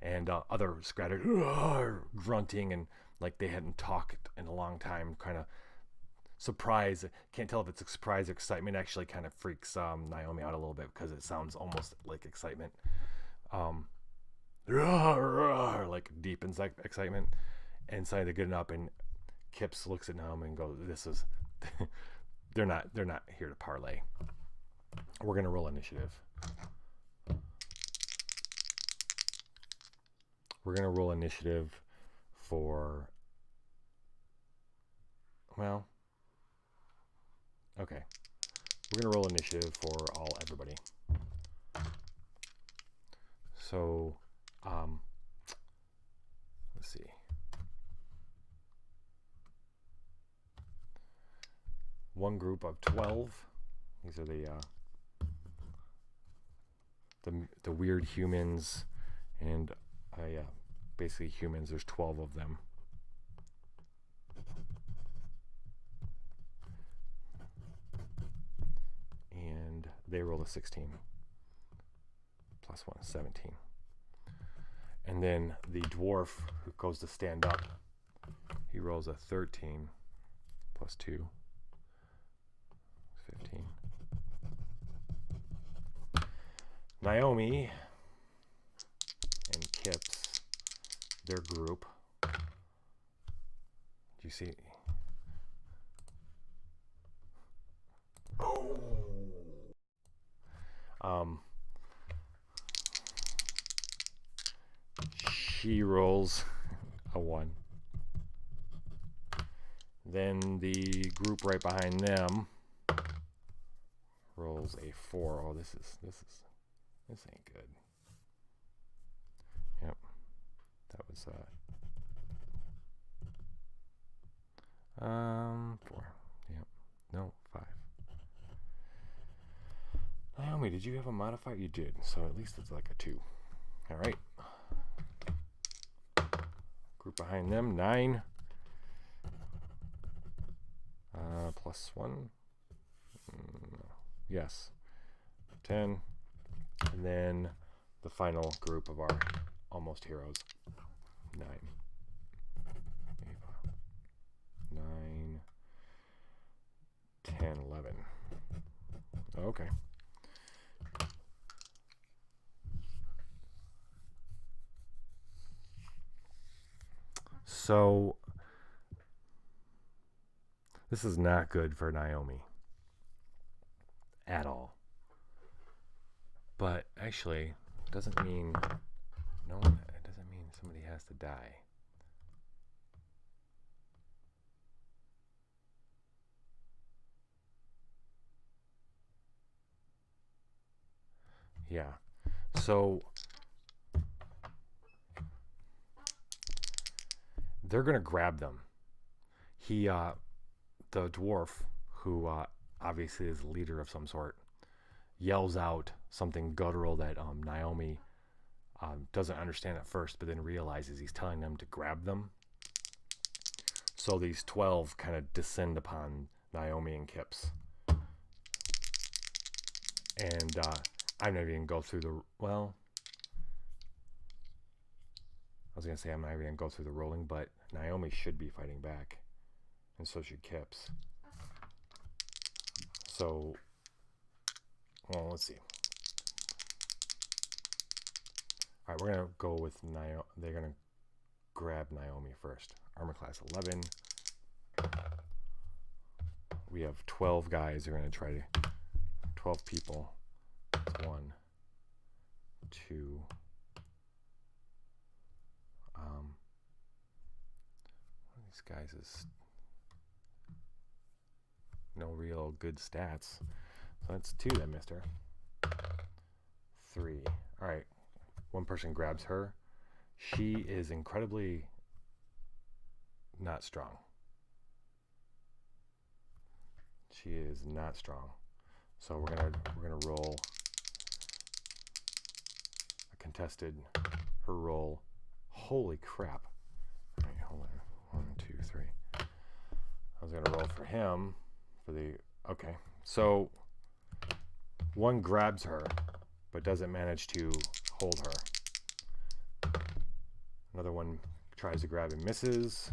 Speaker 2: and other scattered grunting and like they hadn't talked in a long time, kind of surprise. Can't tell if it's surprise or excitement. Actually kind of freaks Naomi out a little bit because it sounds almost like excitement. Like deep inside excitement. And suddenly they're getting up, and Kips looks at Naomi and goes, "This is they're not here to parlay. We're gonna roll initiative." We're gonna roll initiative for, well, okay. We're gonna roll initiative for everybody. So, let's see. One group of 12. These are the weird humans, and basically humans. There's 12 of them. And they roll a 16. Plus 1 is 17. And then the dwarf who goes to stand up, he rolls a 13 plus 2. 15. Naomi and Kips, their group. Do you see? She rolls a 1. Then the group right behind them rolls a 4. Oh, this ain't good. Yep. That was 4. Yep. No, 5. Naomi, did you have a modifier? You did. So at least it's like a 2. All right. Group behind them, 9. Plus 1. Yes. 10. And then the final group of our almost heroes. 9. 9. 10, 11. Okay. So this is not good for Naomi at all. But actually, it doesn't mean somebody has to die. Yeah. So they're gonna grab them. The dwarf, who obviously is a leader of some sort, yells out something guttural that Naomi doesn't understand at first, but then realizes he's telling them to grab them. So these 12 kind of descend upon Naomi and Kips. And I'm not even go through the, well, I was going to say I'm not even going to go through the rolling, but Naomi should be fighting back. And so should Kips. So, well, let's see. All right, we're going to go with Naomi. They're going to grab Naomi first. Armor class 11. We have 12 guys who are going to try to, 12 people. That's 1, 2. One of these guys is no real good stats. So that's 2 then, mister. 3. All right. One person grabs her. She is incredibly not strong. She is not strong. So we're gonna roll a contested. Her roll. Holy crap! All right, hold on. 1, 2, 3. I was gonna roll for him. Okay. So one grabs her, but doesn't manage to hold her. Another one tries to grab and misses.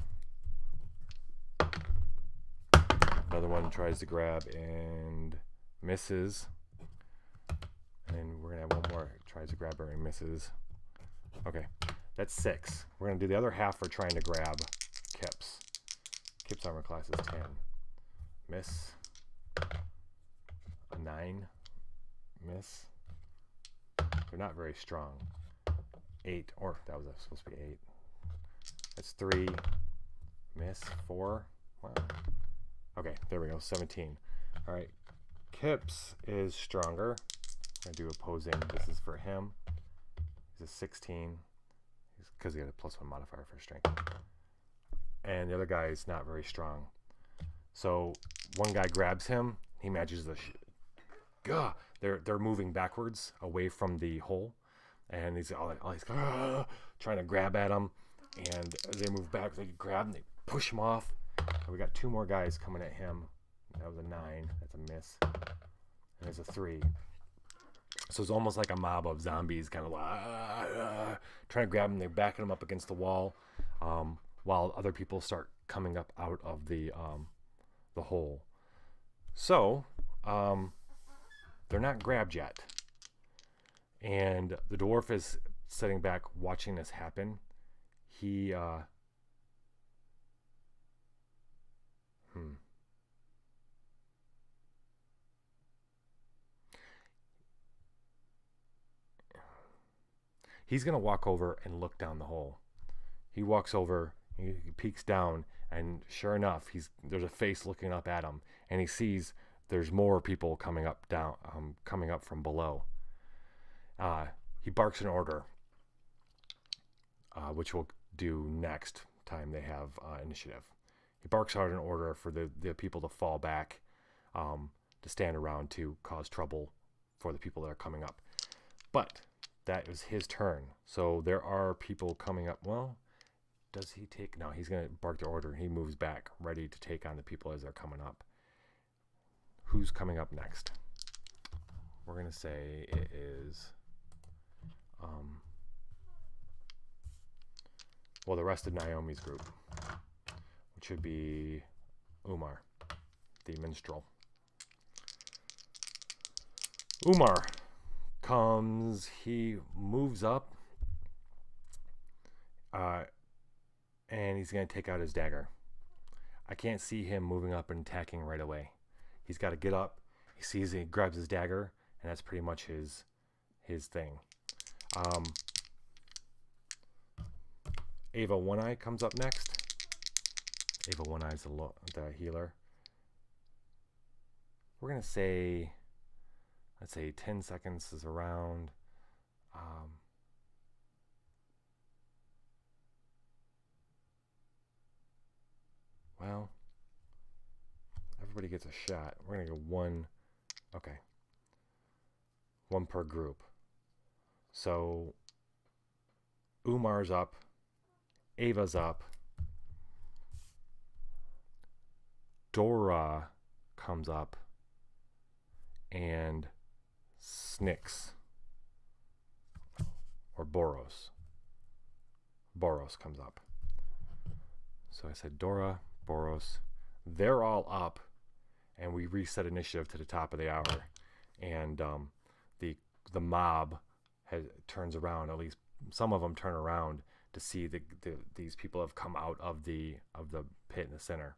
Speaker 2: Another one tries to grab and misses. And then we're going to have one more tries to grab her and misses. Okay, that's 6. We're going to do the other half for trying to grab Kip's. Kip's armor class is 10. Miss. A 9. Miss. They're not very strong. 8, or that was supposed to be 8. That's 3. Miss. 4. Wow. Okay, there we go. 17. All right. Kip's is stronger. I'm going to do opposing. This is for him. He's a 16. Because he had a +1 modifier for strength. And the other guy is not very strong. So one guy grabs him. He matches the... They're moving backwards away from the hole. And he's trying to grab at him. And as they move back, they grab and they push him off. And we got 2 more guys coming at him. That was a 9. That's a miss. And there's a 3. So it's almost like a mob of zombies kind of trying to grab him. They're backing him up against the wall while other people start coming up out of the hole. So they're not grabbed yet. And the dwarf is sitting back watching this happen. He He's going to walk over and look down the hole. He walks over, he peeks down, and sure enough, there's a face looking up at him, and he sees there's more people coming up from below. He barks an order, which we'll do next time they have initiative. He barks out an order for the people to fall back, to stand around to cause trouble for the people that are coming up. But that is his turn. So there are people coming up. Well, does he take... No, he's going to bark the order. He moves back, ready to take on the people as they're coming up. Who's coming up next? We're going to say it is... the rest of Naomi's group, which would be Umar, the minstrel. Umar comes, he moves up, and he's going to take out his dagger. I can't see him moving up and attacking right away. He's got to get up. He sees it, he grabs his dagger, and that's pretty much his thing. Ava One Eye comes up next. Ava One Eye is the healer. We're going to say, let's say 10 seconds is around. Well, everybody gets a shot. We're going to go one. Okay. One per group. So Umar's up. Ava's up. Dora comes up. And Snicks. Or Boros. Boros comes up. So I said Dora, Boros. They're all up. And we reset initiative to the top of the hour. And the mob turns around. At least some of them turn around to see these people have come out of the pit in the center,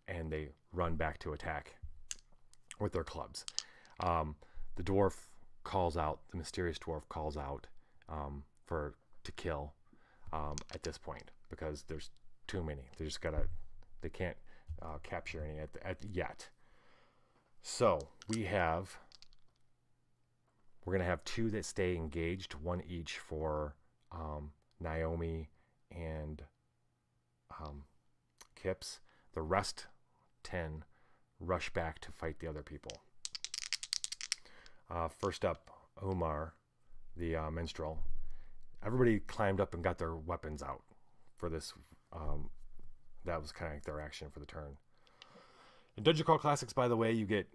Speaker 2: and they run back to attack with their clubs. The dwarf calls out. The mysterious dwarf calls out to kill at this point because there's too many. They can't capture any yet. So we're gonna have 2 that stay engaged, 1 each for Naomi and hips. The rest 10 rush back to fight the other people. First up, Umar, the minstrel. Everybody climbed up and got their weapons out for this. That was kind of like their action for the turn. In Dungeon Crawl Classics, by the way, you get,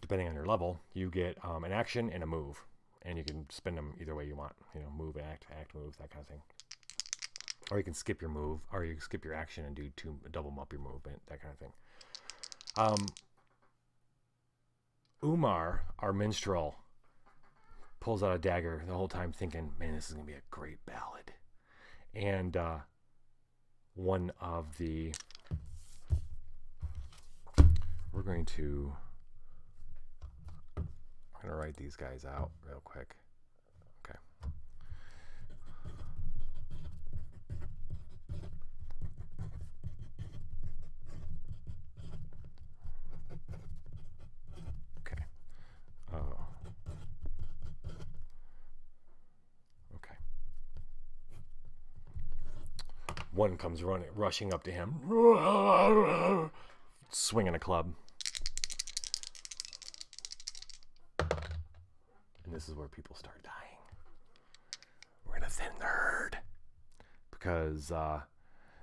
Speaker 2: depending on your level, you get an action and a move. And you can spin them either way you want. You know, move, act, move, that kind of thing. Or you can skip your move, or you can skip your action and do double them up your movement, that kind of thing. Umar, our minstrel, pulls out a dagger the whole time thinking, man, this is going to be a great ballad. And one of the... We're going to write these guys out real quick. Okay. Okay. Okay. One comes rushing up to him, swinging a club. And this is where people start dying. We're gonna thin the herd. Because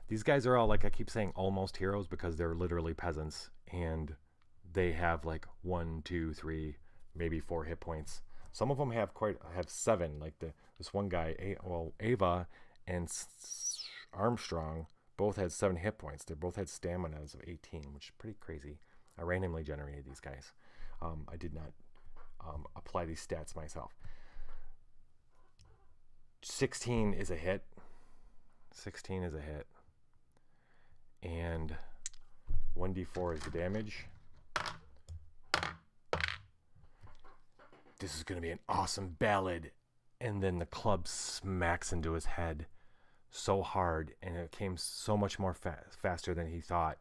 Speaker 2: these guys are all, like I keep saying, almost heroes, because they're literally peasants. And they have like 1, 2, 3, maybe 4 hit points. Some of them have 7. Like this one guy, Ava and Armstrong both had 7 hit points. They both had staminas of 18, which is pretty crazy. I randomly generated these guys. I did not apply these stats myself. 16 is a hit. 16 is a hit. And 1d4 is the damage. This is going to be an awesome ballad. And then the club smacks into his head so hard, and it came so much more faster than he thought.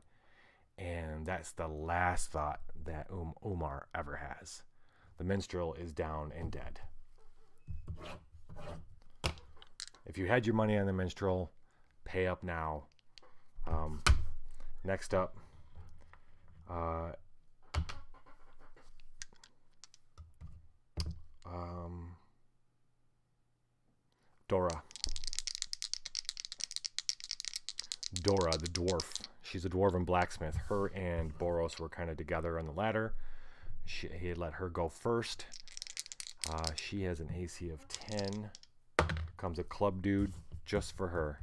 Speaker 2: And that's the last thought that Umar ever has. The minstrel is down and dead. If you had your money on the minstrel, pay up now. Next up, Dora. Dora, the dwarf. She's a dwarven blacksmith. Her and Boros were kind of together on the ladder. He had let her go first. She has an AC of 10. Comes a club dude just for her.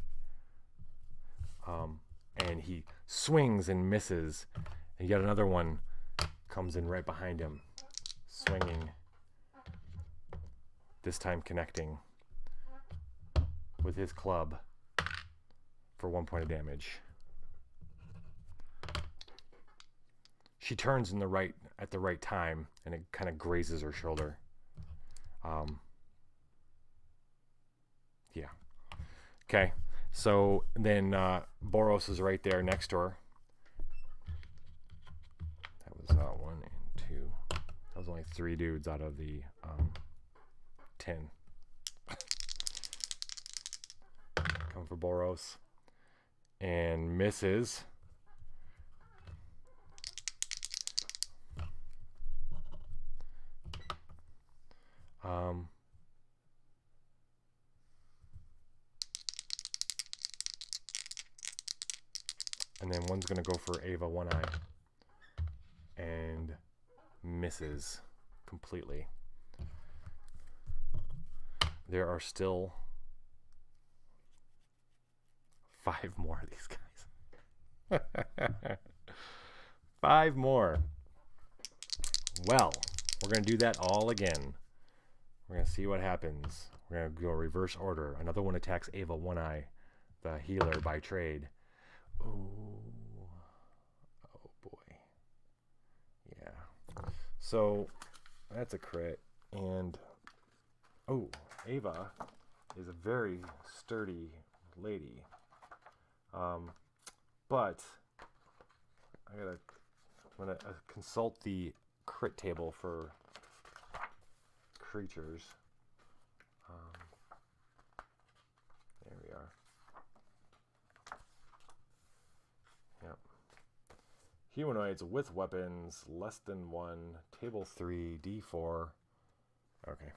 Speaker 2: And he swings and misses. And yet another one comes in right behind him, swinging. This time connecting with his club for 1 point of damage. She turns at the right time, and it kind of grazes her shoulder. Yeah. Okay. So then Boros is right there next to her. That was 1 and 2. That was only 3 dudes out of the 10. Come for Boros. And misses. And then one's going to go for Ava One Eye. And misses completely. There are still 5 more of these guys. 5 more. Well, we're going to do that all again. We're going to see what happens. We're going to go reverse order. Another one attacks Ava One Eye, the healer by trade. Oh boy. Yeah. So that's a crit. And Ava is a very sturdy lady. But I'm gonna consult the crit table for creatures. There we are. Humanoids with weapons, less than 1. Table 3, D4. Okay.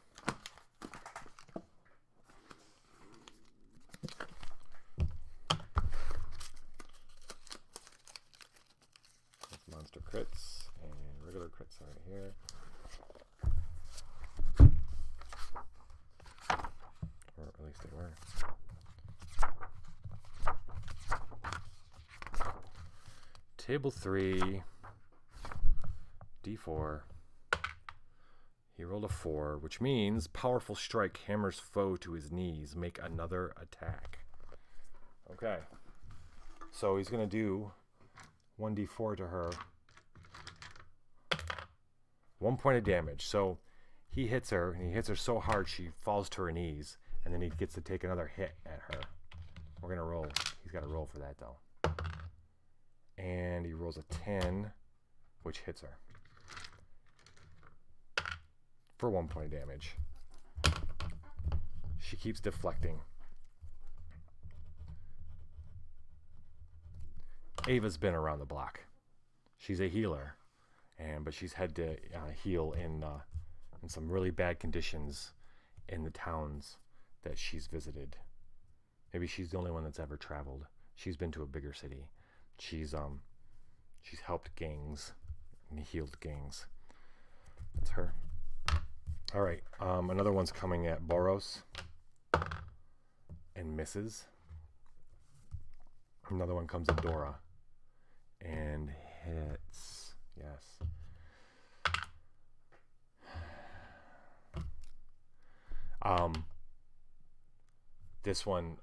Speaker 2: That's monster crits and regular crits right here. Or at least they were. Table 3, D4. He rolled a 4, which means powerful strike hammers foe to his knees. Make another attack. Okay. So he's going to do 1d4 to her. 1 point of damage. So he hits her, and he hits her so hard she falls to her knees, and then he gets to take another hit at her. We're going to roll. He's got to roll for that, though. And he rolls a 10, which hits her for 1 point of damage. She keeps deflecting. Ava's been around the block. She's a healer, but she's had to heal in some really bad conditions in the towns that she's visited. Maybe she's the only one that's ever traveled. She's been to a bigger city. She's helped gangs and healed gangs. That's her. All right. Another one's coming at Boros and misses. Another one comes at Dora and hits. Yes. This one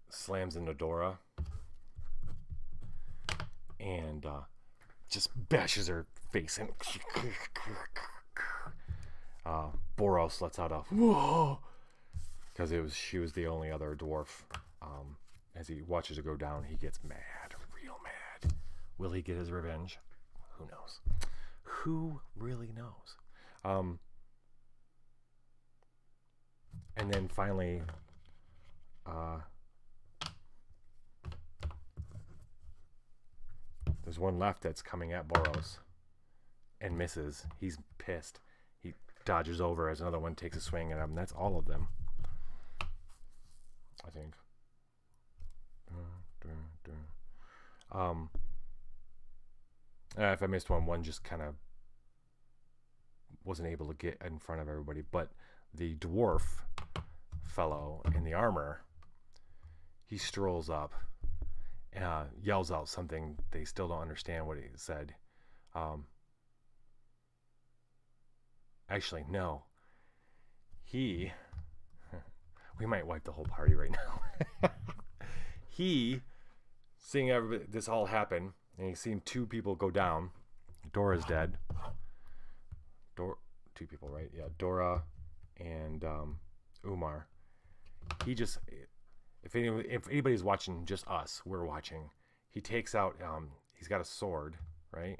Speaker 2: slams into Dora and just bashes her face in. Boros lets out a whoa because she was the only other dwarf. As he watches her go down, he gets mad, real mad. Will he get his revenge? Who knows? Who really knows? And then finally, there's one left that's coming at Boros and misses. He's pissed. He dodges over as another one takes a swing at him. That's all of them, I think. If I missed one just kind of wasn't able to get in front of everybody. But the dwarf fellow in the armor, he strolls up, yells out something. They still don't understand what he said. Actually, no. We might wipe the whole party right now. He, seeing everybody, this all happen, and he's seen 2 people go down. Dora's dead. 2 people, right? Yeah, Dora and Umar. He just, if anybody's watching, just us, we're watching. He takes out, he's got a sword, right?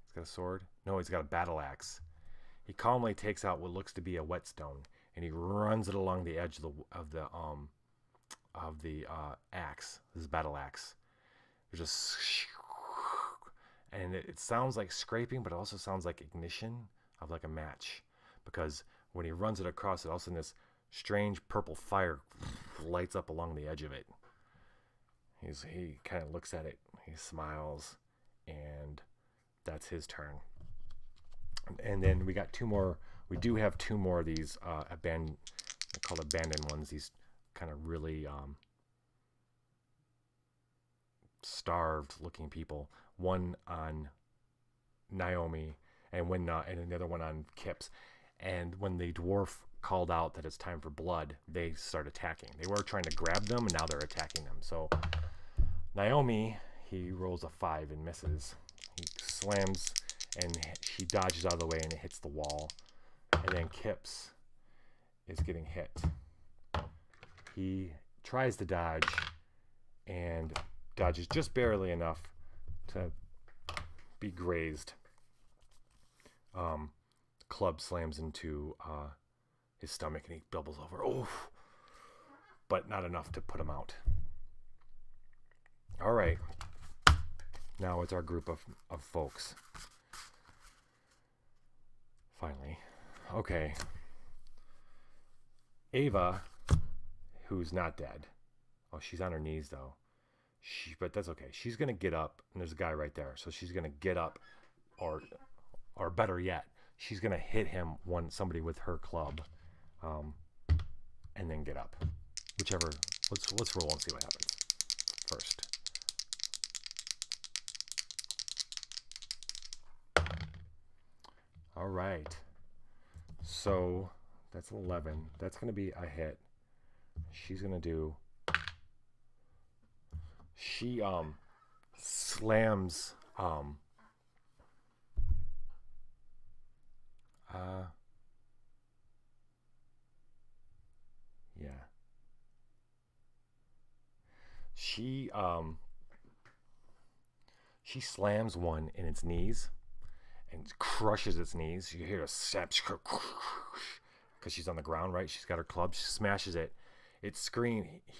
Speaker 2: He's got a sword? No, he's got a battle axe. He calmly takes out what looks to be a whetstone, and he runs it along the edge of the axe, this battle axe. There's just, and it sounds like scraping, but it also sounds like ignition of like a match, because when he runs it across it, all of a sudden this strange purple fire lights up along the edge of it. He kind of looks at it, he smiles, and that's his turn. And then we got 2 more. We do have 2 more of these they're called abandoned ones. These kind of really starved looking people. One on Naomi and another one on Kips. And when the dwarf called out that it's time for blood, they start attacking. They were trying to grab them, and now they're attacking them. So Naomi, he rolls a 5 and misses. He slams, and she dodges out of the way, and it hits the wall. And then Kips is getting hit. He tries to dodge and dodges just barely enough to be grazed. Club slams into his stomach, and he doubles over. Oh, but not enough to put him out. All right. Now it's our group of folks. Finally. Okay. Ava, who's not dead. Oh, she's on her knees though. But that's okay. She's gonna get up, and there's a guy right there. So she's gonna get up, or better yet, she's gonna hit somebody with her club, and then get up. Whichever. Let's roll and see what happens first. All right. So that's 11. That's gonna be a hit. She's gonna do. She slams yeah. She slams one in its knees and crushes its knees. You hear a snap because she's on the ground, right? She's got her club. She smashes it. He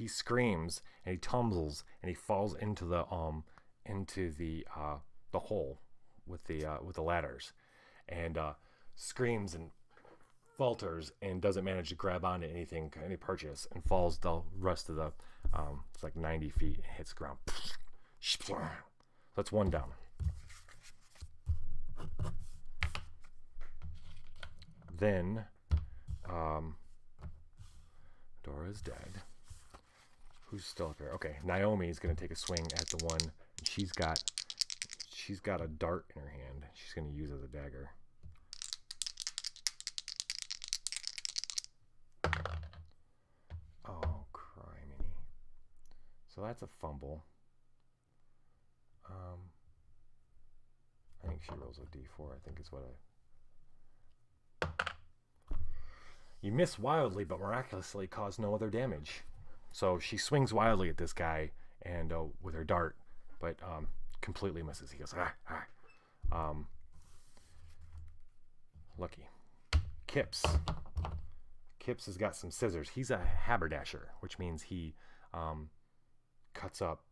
Speaker 2: screams and he tumbles and he falls into the hole with the ladders, and screams and falters and doesn't manage to grab onto any purchase, and falls the rest of the it's like 90 feet and hits the ground. So that's one down. Then Dora's dead. Who's still up here? Okay, Naomi's gonna take a swing at the one. She's got a dart in her hand. She's gonna use it as a dagger. Oh, criminy. So that's a fumble. I think she rolls a d4, I think is what You miss wildly, but miraculously cause no other damage. So she swings wildly at this guy and with her dart, but completely misses. He goes, lucky. Kips has got some scissors. He's a haberdasher, which means he cuts up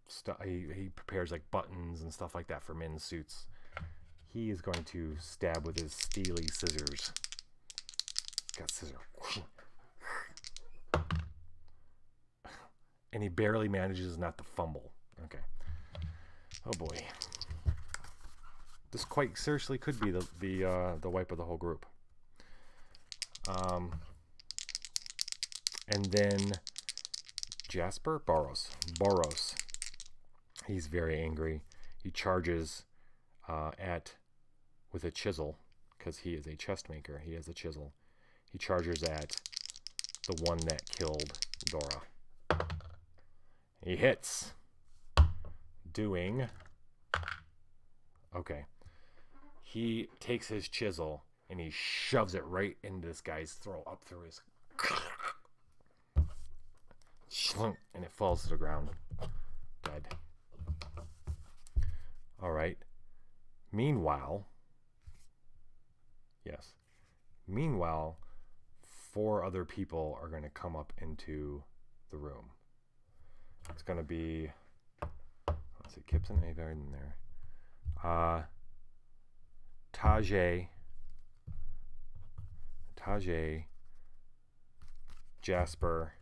Speaker 2: stuff. He prepares like buttons and stuff like that for men's suits. He is going to stab with his steely scissors. He's got scissors. And he barely manages not to fumble. Okay. Oh boy. This quite seriously could be the wipe of the whole group. And then Boros. He's very angry. He charges with a chisel, because he is a chest maker. He has a chisel. He charges at the one that killed Dora. He hits. Doing. Okay. He takes his chisel and he shoves it right into this guy's throat, up through his. And it falls to the ground. Dead. All right. Meanwhile, 4 other people are going to come up into the room. It's going to be, let's see, Kips and Ava in there. Tajay, Jasper,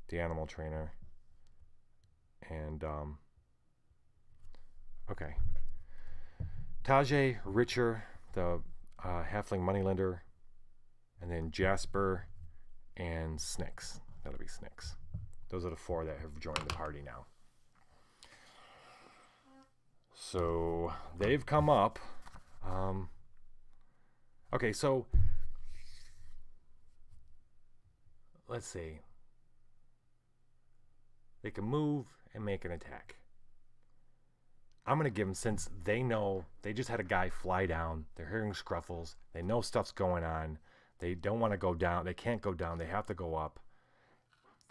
Speaker 2: the animal trainer, and okay. Tajay, Richer, the halfling moneylender, and then Jasper and Snicks. That'll be Snicks. Those are the 4 that have joined the party now. So they've come up. Okay, so let's see. They can move and make an attack. I'm going to give them, since they know, they just had a guy fly down. They're hearing scruffles. They know stuff's going on. They don't want to go down. They can't go down. They have to go up.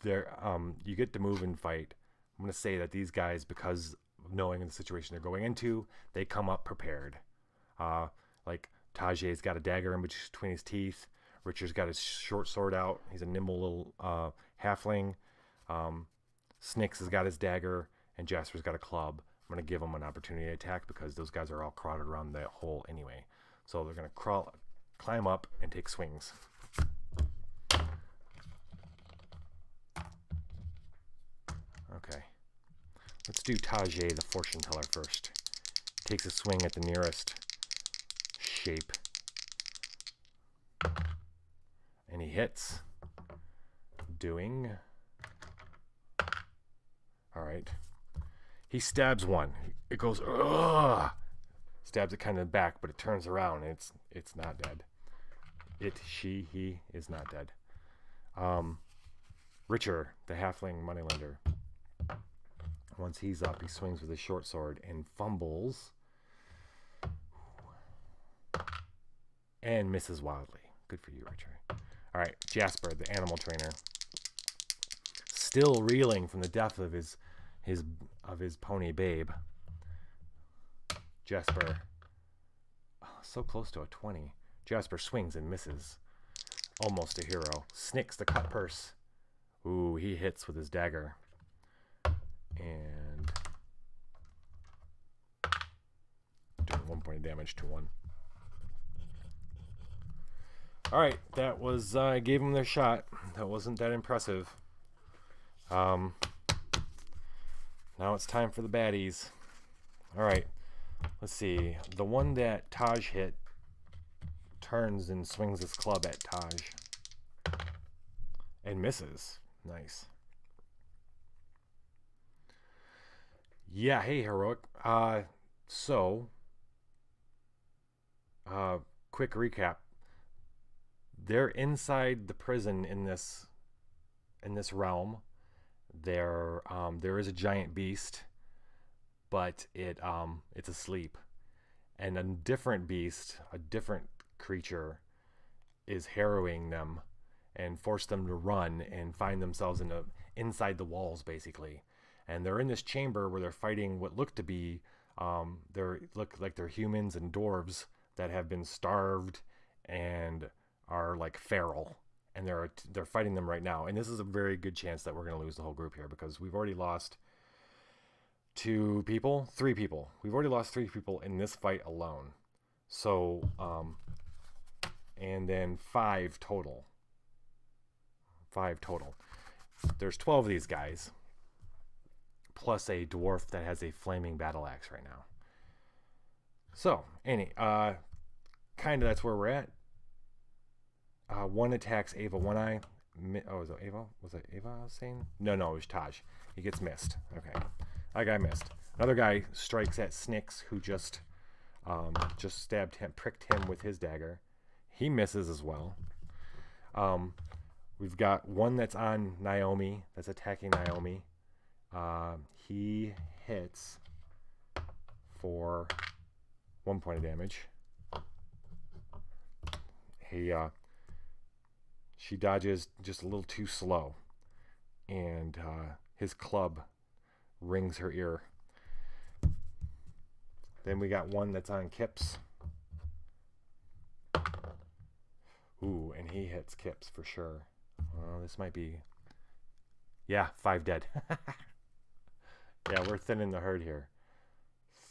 Speaker 2: You get to move and fight. I'm going to say that these guys, because of knowing the situation they're going into, they come up prepared. Like Tajay's got a dagger in between his teeth. Richard's got his short sword out. He's a nimble little halfling. Snicks has got his dagger, and Jasper's got a club. I'm going to give them an opportunity to attack because those guys are all crowded around that hole anyway. So they're going to climb up and take swings. Okay. Let's do Tajay, the fortune teller, first. Takes a swing at the nearest shape. And he hits. Doing... Alright. He stabs one. It goes, ugh! Stabs it kind of back, but it turns around and it's not dead. He is not dead. Richard, the halfling moneylender. Once he's up, he swings with his short sword and fumbles. And misses wildly. Good for you, Richard. Alright, Jasper, the animal trainer. Still reeling from the death of his pony Babe. Jasper, so close to a 20. Jasper swings and misses. Almost a hero. Snicks the cut purse. Ooh, he hits with his dagger. And doing 1 point of damage to one. Alright, that was, I gave them their shot. That wasn't that impressive. Now it's time for the baddies. Alright, let's see. The one that Taj hit turns and swings his club at Taj. And misses. Nice. Yeah, hey, Heroic. Quick recap. They're inside the prison in this realm. There is a giant beast, but it's asleep, and a different beast, a different creature, is harrowing them and force them to run and find themselves inside the walls, basically. And they're in this chamber where they're fighting what look to be look like they're humans and dwarves that have been starved and are like feral. And they're fighting them right now. And this is a very good chance that we're going to lose the whole group here because we've already lost 3 people. We've already lost 3 people in this fight alone. So, and then 5 total. There's 12 of these guys, plus a dwarf that has a flaming battle axe right now. So, kind of that's where we're at. One attacks Ava One Eye. Oh, is it Ava? Was it Ava I was saying? No, it was Taj. He gets missed. Okay. That guy missed. Another guy strikes at Snicks, who just stabbed him, pricked him with his dagger. He misses as well. We've got one that's on Naomi, that's attacking Naomi. He hits for 1 point of damage. She dodges just a little too slow, and his club rings her ear. Then we got one that's on Kips. Ooh, and he hits Kips for sure. This might be... Yeah, 5 dead. Yeah, we're thinning the herd here.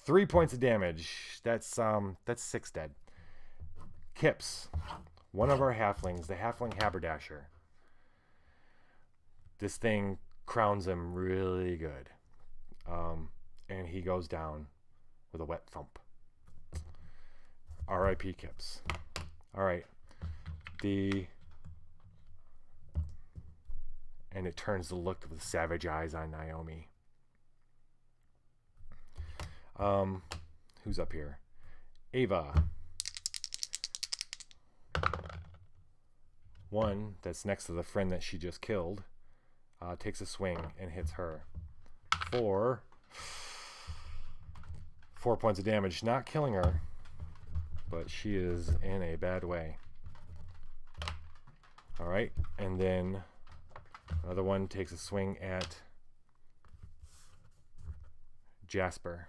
Speaker 2: 3 points of damage. That's 6 dead. Kips, one of our halflings, the halfling haberdasher. This thing crowns him really good. And he goes down with a wet thump. R.I.P. Kips. Alright. And it turns to look with savage eyes on Naomi. Who's up here? Ava. One that's next to the friend that she just killed takes a swing and hits her for 4 points of damage. Not killing her, but she is in a bad way. Alright, and then another one takes a swing at Jasper.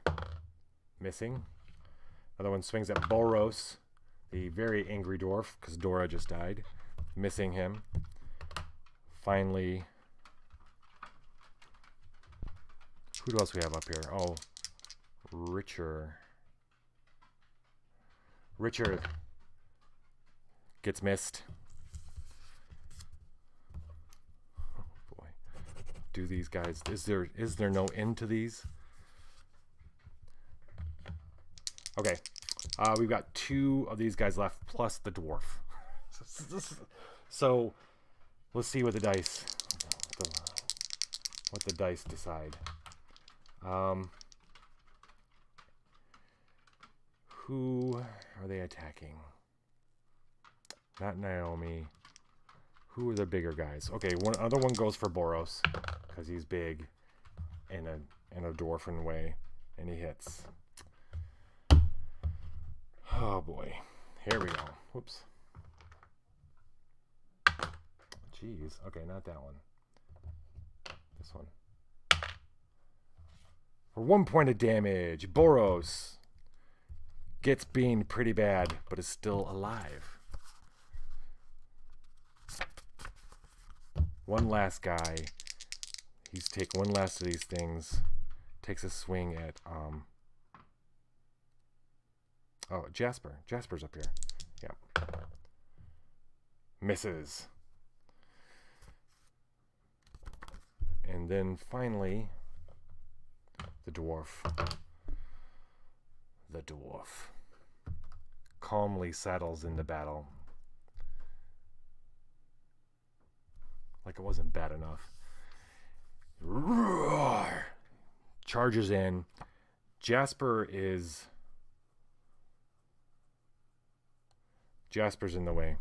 Speaker 2: Missing. Another one swings at Boros, the very angry dwarf, because Dora just died. Missing him. Finally, who else we have up here? Oh, Richard gets missed. Oh boy. Do these guys, is there no end to these? Okay. We've got 2 of these guys left plus the dwarf. So let's see what the dice decide. Who are they attacking? Not Naomi. Who are the bigger guys? Okay, other one goes for Boros because he's big in a dwarfen way, and he hits. Oh boy, here we go. Whoops. Jeez. Okay, not that one. This one. For 1 point of damage, Boros gets beamed pretty bad, but is still alive. One last guy. He's taking one last of these things. Takes a swing at oh, Jasper. Jasper's up here. Yep. Misses. And then finally, the dwarf. The dwarf calmly settles into battle. Like it wasn't bad enough. Roar! Charges in. Jasper's in the way.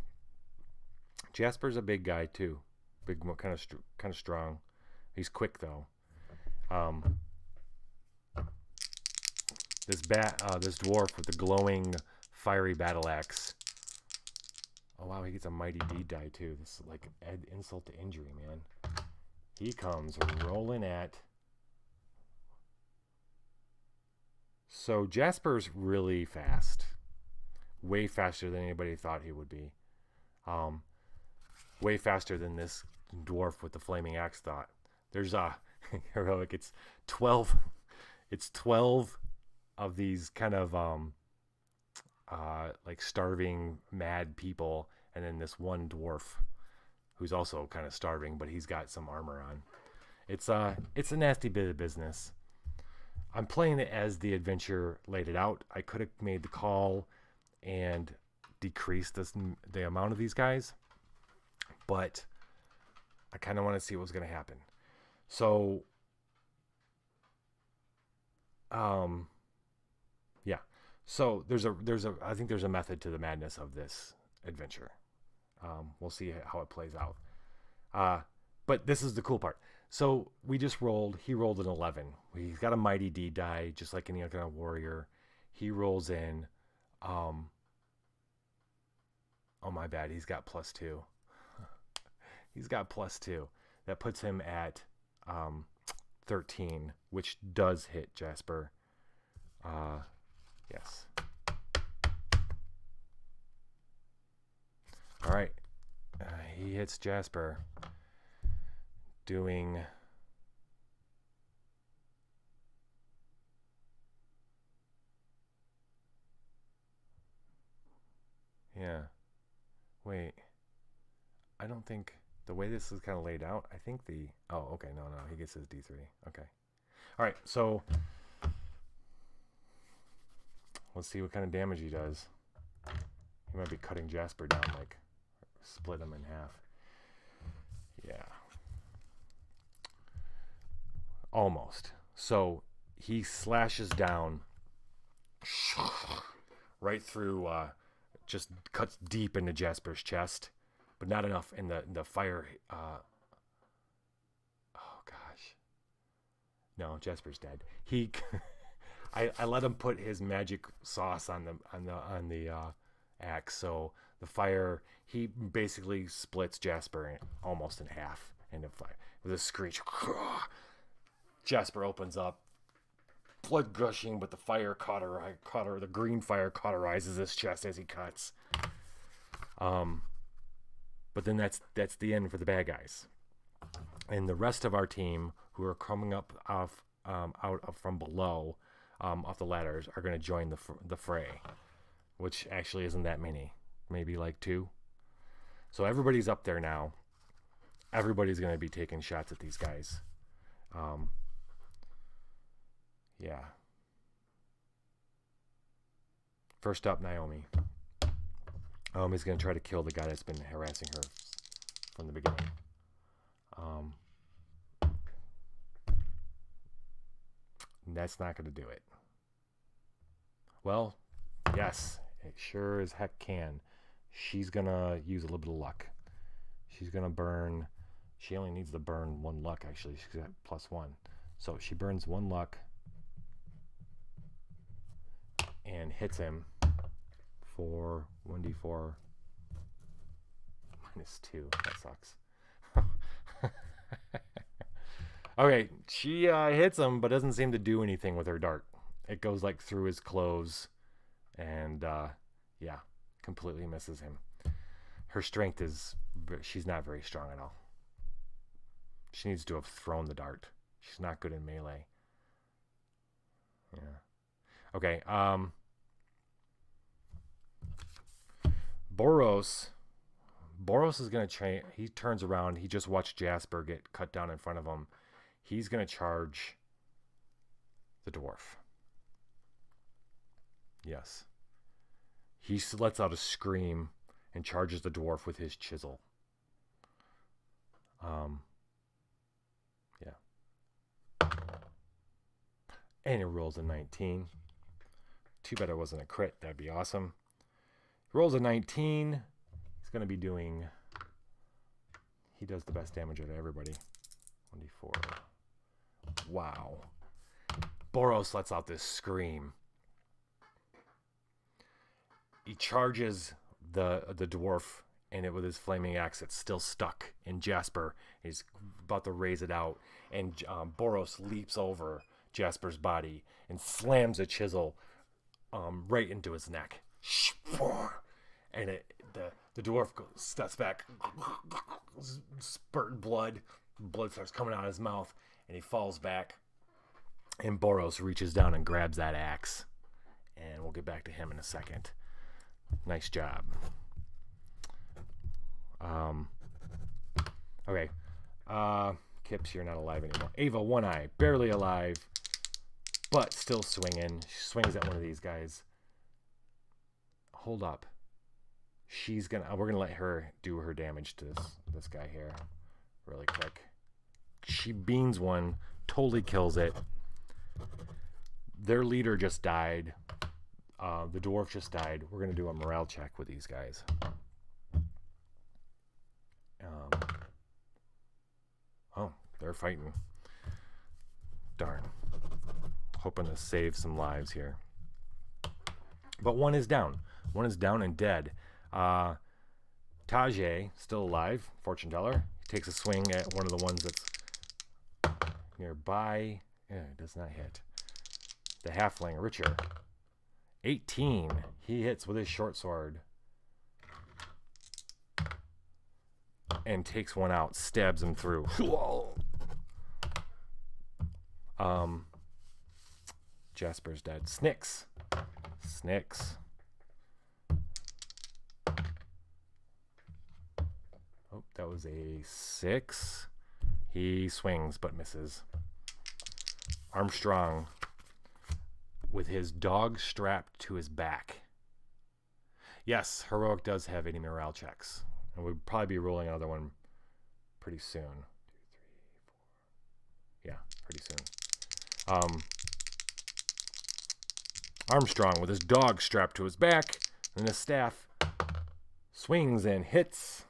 Speaker 2: Jasper's a big guy too. Big, kind of strong. He's quick though. This dwarf with the glowing, fiery battle axe. Oh wow, he gets a mighty D die too. This is like insult to injury, man. He comes rolling at. So Jasper's really fast, way faster than anybody thought he would be. Way faster than this dwarf with the flaming axe thought. There's heroic. It's 12. It's 12 of these kind of like starving mad people, and then this one dwarf who's also kind of starving, but he's got some armor on. It's a nasty bit of business. I'm playing it as the adventure laid it out. I could have made the call and decreased the amount of these guys, but I kind of want to see what's going to happen. So, yeah. So I think there's a method to the madness of this adventure. We'll see how it plays out. But this is the cool part. So we just rolled. He rolled an 11. He's got a mighty D die, just like any other warrior. He rolls in. Oh my bad. He's got +2. He's got +2. That puts him at 13, which does hit Jasper. Yes. All right. He hits Jasper. Doing. Yeah. Wait. I don't think the way this is kind of laid out, I think oh, okay. No, he gets his D3. Okay. All right. So let's see what kind of damage he does. He might be cutting Jasper down, like split him in half. Yeah. Almost. So he slashes down right through, just cuts deep into Jasper's chest, but not enough in the fire. Oh gosh. No, Jasper's dead. I let him put his magic sauce on the axe, so the fire, he basically splits Jasper almost in half into fire with a screech. Jasper opens up, blood gushing, but the fire the green fire cauterizes his chest as he cuts. But then that's the end for the bad guys, and the rest of our team who are coming up out from below. off the ladders are going to join the fray, which actually isn't that many, maybe like 2. So everybody's up there now. Everybody's going to be taking shots at these guys. Yeah. First up, Naomi. Naomi's going to try to kill the guy that's been harassing her from the beginning. That's not going to do it. Well, yes, it sure as heck can. She's going to use a little bit of luck. She's going to burn. She only needs to burn 1 luck, actually. She's got +1. So she burns 1 luck and hits him for 1d4 -2. That sucks. Okay, she hits him, but doesn't seem to do anything with her dart. It goes like through his clothes, and yeah, completely misses him. Her strength is, she's not very strong at all. She needs to have thrown the dart. She's not good in melee. Yeah. Okay. Boros is going to try. He turns around. He just watched Jasper get cut down in front of him. He's going to charge the dwarf. Yes. He lets out a scream and charges the dwarf with his chisel. Yeah. And it rolls a 19. Too bad it wasn't a crit. That'd be awesome. He rolls a 19. He's going to be doing... He does the best damage out of everybody. 1d4. Wow. Boros lets out this scream. He charges the dwarf, and with his flaming axe, it's still stuck in Jasper. He's about to raise it out, and Boros leaps over Jasper's body and slams a chisel right into his neck. And the dwarf steps back, spurting blood. Blood starts coming out of his mouth, and he falls back. And Boros reaches down and grabs that axe. And we'll get back to him in a second. Nice job. Okay. Kips, you're not alive anymore. Ava, one eye, barely alive, but still swinging. She swings at one of these guys. Hold up. We're gonna let her do her damage to this guy here, really quick. She beans one, totally kills it. Their leader just died. The dwarf just died. We're gonna do a morale check with these guys. Oh, they're fighting. Darn. Hoping to save some lives here. But one is down. One is down and dead. Tajay, still alive, fortune teller. He takes a swing at one of the ones that's nearby. Yeah, it does not hit. The halfling, Richard. 18. He hits with his short sword. And takes one out, stabs him through. Jasper's dead. Snicks. Oh, that was a 6. He swings but misses. Armstrong, with his dog strapped to his back. Yes, Heroic does have any morale checks. And we'll probably be rolling another one pretty soon. 2, 3, 4. Yeah, pretty soon. Armstrong, with his dog strapped to his back and his staff, swings and hits.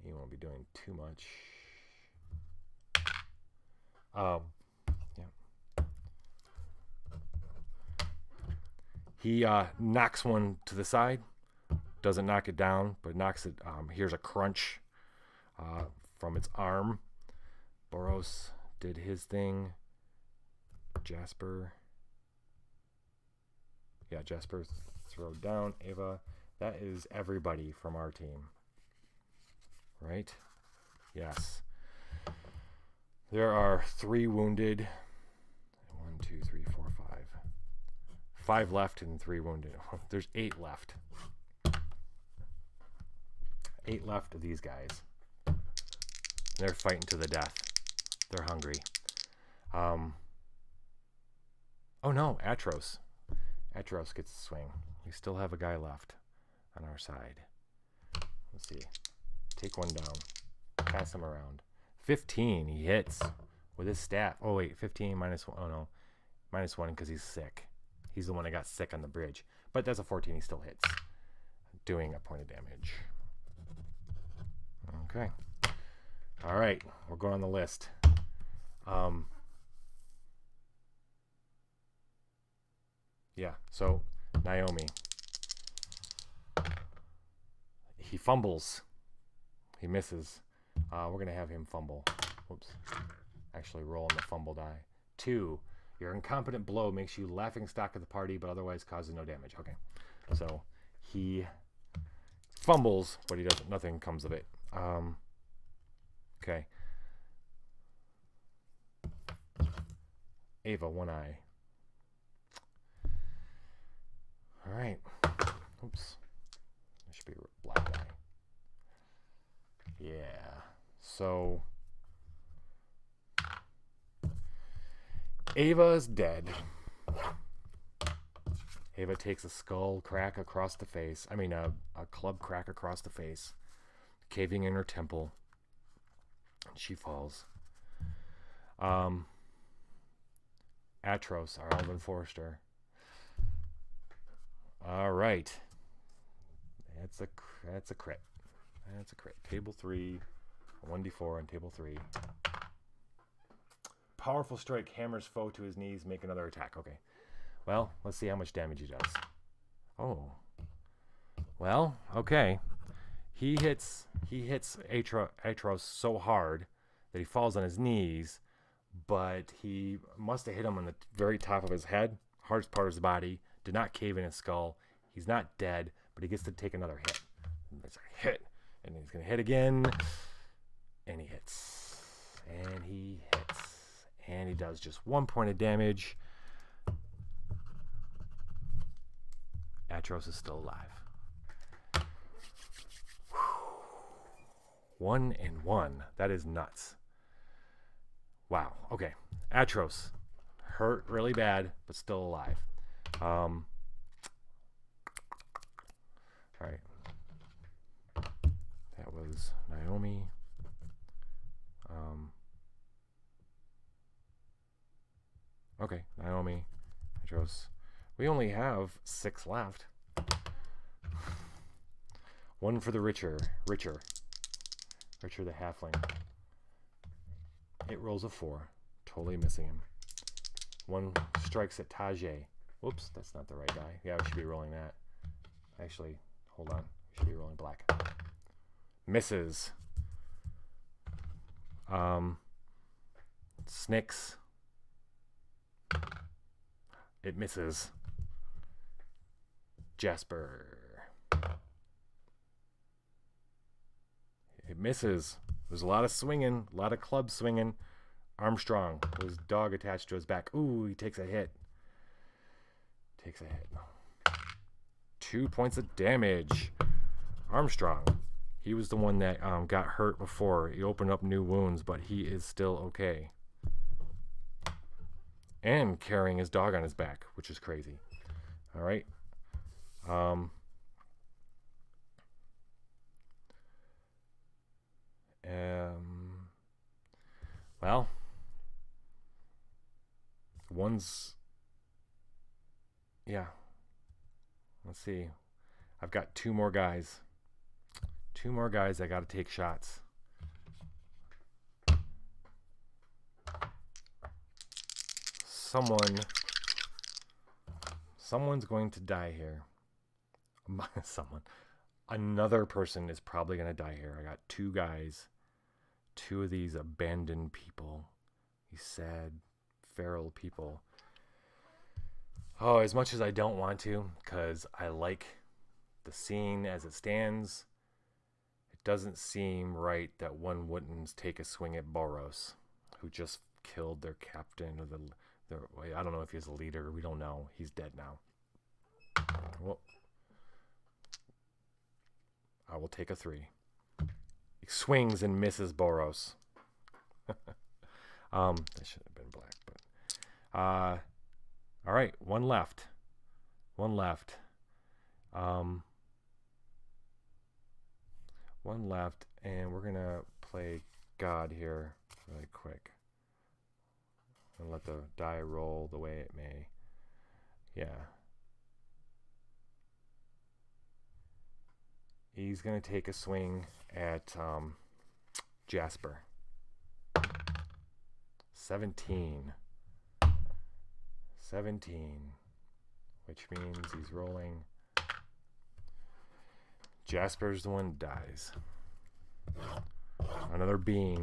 Speaker 2: He won't be doing too much. Yeah. He knocks one to the side. Doesn't knock it down, but knocks it. Here's a crunch from its arm. Boros did his thing. Jasper. Yeah, Jasper throw down. Ava. That is everybody from our team. Right? Yes. There are 3 wounded. 1, 2, 3, 4, 5. 5 left and 3 wounded. There's 8 left. 8 left of these guys. They're fighting to the death. They're hungry. Oh no, Atros. Atros gets a swing. We still have a guy left on our side. Let's see. Take one down. Pass him around. 15, he hits with his staff. Oh wait, 15 minus 1. Oh no. Minus 1 because he's sick. He's the one that got sick on the bridge. But that's a 14, he still hits. Doing a point of damage. Okay. All right, we're going on the list. Yeah, so Naomi. He fumbles. He misses. We're going to have him fumble. Whoops. Actually roll on the fumble die. 2. Your incompetent blow makes you laughing stock of the party, but otherwise causes no damage. Okay. So he fumbles, but he doesn't. Nothing comes of it. Okay. Ava, one eye. All right. Oops. There should be a black eye. Yeah. So Ava is dead. Ava takes a skull crack across the face. I mean, a club crack across the face, caving in her temple. She falls. Atros, our Elven Forester. All right. That's a crit. That's a crit. Table 3, 1d4 on table 3. Powerful strike hammers foe to his knees. Make another attack. Okay. Well, let's see how much damage he does. Oh. Well, okay. He hits Atros so hard that he falls on his knees, but he must have hit him on the very top of his head, hardest part of his body, did not cave in his skull. He's not dead, but he gets to take another hit. It's a hit, and he's going to hit again, and he hits, and he hits, and he does just 1 point of damage. Atros is still alive. 1-1. That is nuts. Wow. Okay. Atros. Hurt really bad, but still alive. All right. That was Naomi. Okay. Naomi. Atros. We only have 6 left. 1 for the Richer the halfling. It rolls a 4. Totally missing him. 1 strikes at Tajay. Whoops, that's not the right die. Yeah, we should be rolling that. Actually, hold on. We should be rolling black. Misses. Snicks. It misses. Jasper. It misses. There's a lot of swinging, a lot of club swinging. Armstrong, with his dog attached to his back. Ooh, he takes a hit. Takes a hit. 2 points of damage. Armstrong. He was the one that got hurt before. He opened up new wounds, but he is still okay. And carrying his dog on his back, which is crazy. All right. Well, yeah. Let's see. I've got 2 more guys. 2 more guys I got to take shots. Someone's going to die here. Another person is probably going to die here. I got 2 guys. 2 of these abandoned people. These sad, feral people. Oh, as much as I don't want to, because I like the scene as it stands, it doesn't seem right that one wouldn't take a swing at Boros, who just killed their captain, or I don't know if he's a leader. We don't know. He's dead now. Well, I will take a 3. He swings and misses Boros. That should have been black, but all right, one left. One left. One left, and we're gonna play God here really quick. And let the die roll the way it may. Yeah. He's going to take a swing at Jasper. 17. 17. Which means he's rolling. Jasper's the one that dies. Another being.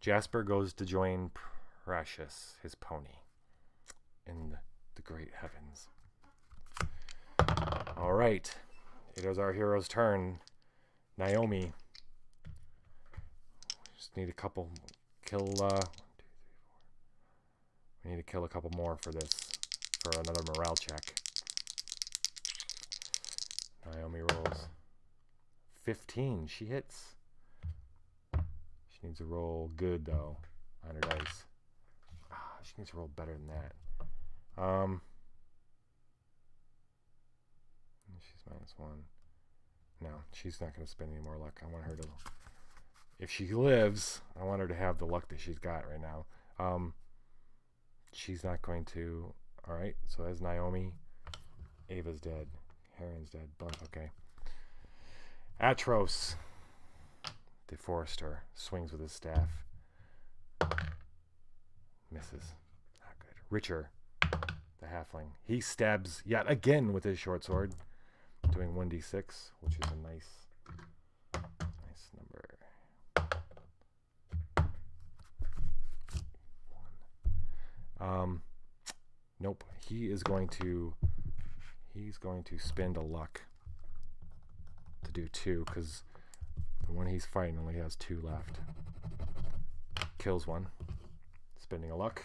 Speaker 2: Jasper goes to join Precious, his pony, in the great heavens. All right, it is our hero's turn. Naomi. Just need a couple. Kill. 1, 2, 3, 4. We need to kill a couple more for this, for another morale check. Naomi rolls 15. She hits. She needs to roll good though on her dice. She needs to roll better than that. She's -1. No, she's not going to spend any more luck. I want her to. If she lives, I want her to have the luck that she's got right now. She's not going to. All right. So that's Naomi. Ava's dead. Heron's dead. Okay. Atros, the forester, swings with his staff. Misses. Not good. Richer, the halfling. He stabs yet again with his short sword, doing 1d6, which is a nice number. 1. Nope. He's going to spend a luck to do 2, because the one he's fighting only has 2 left. Kills one. Spending a luck.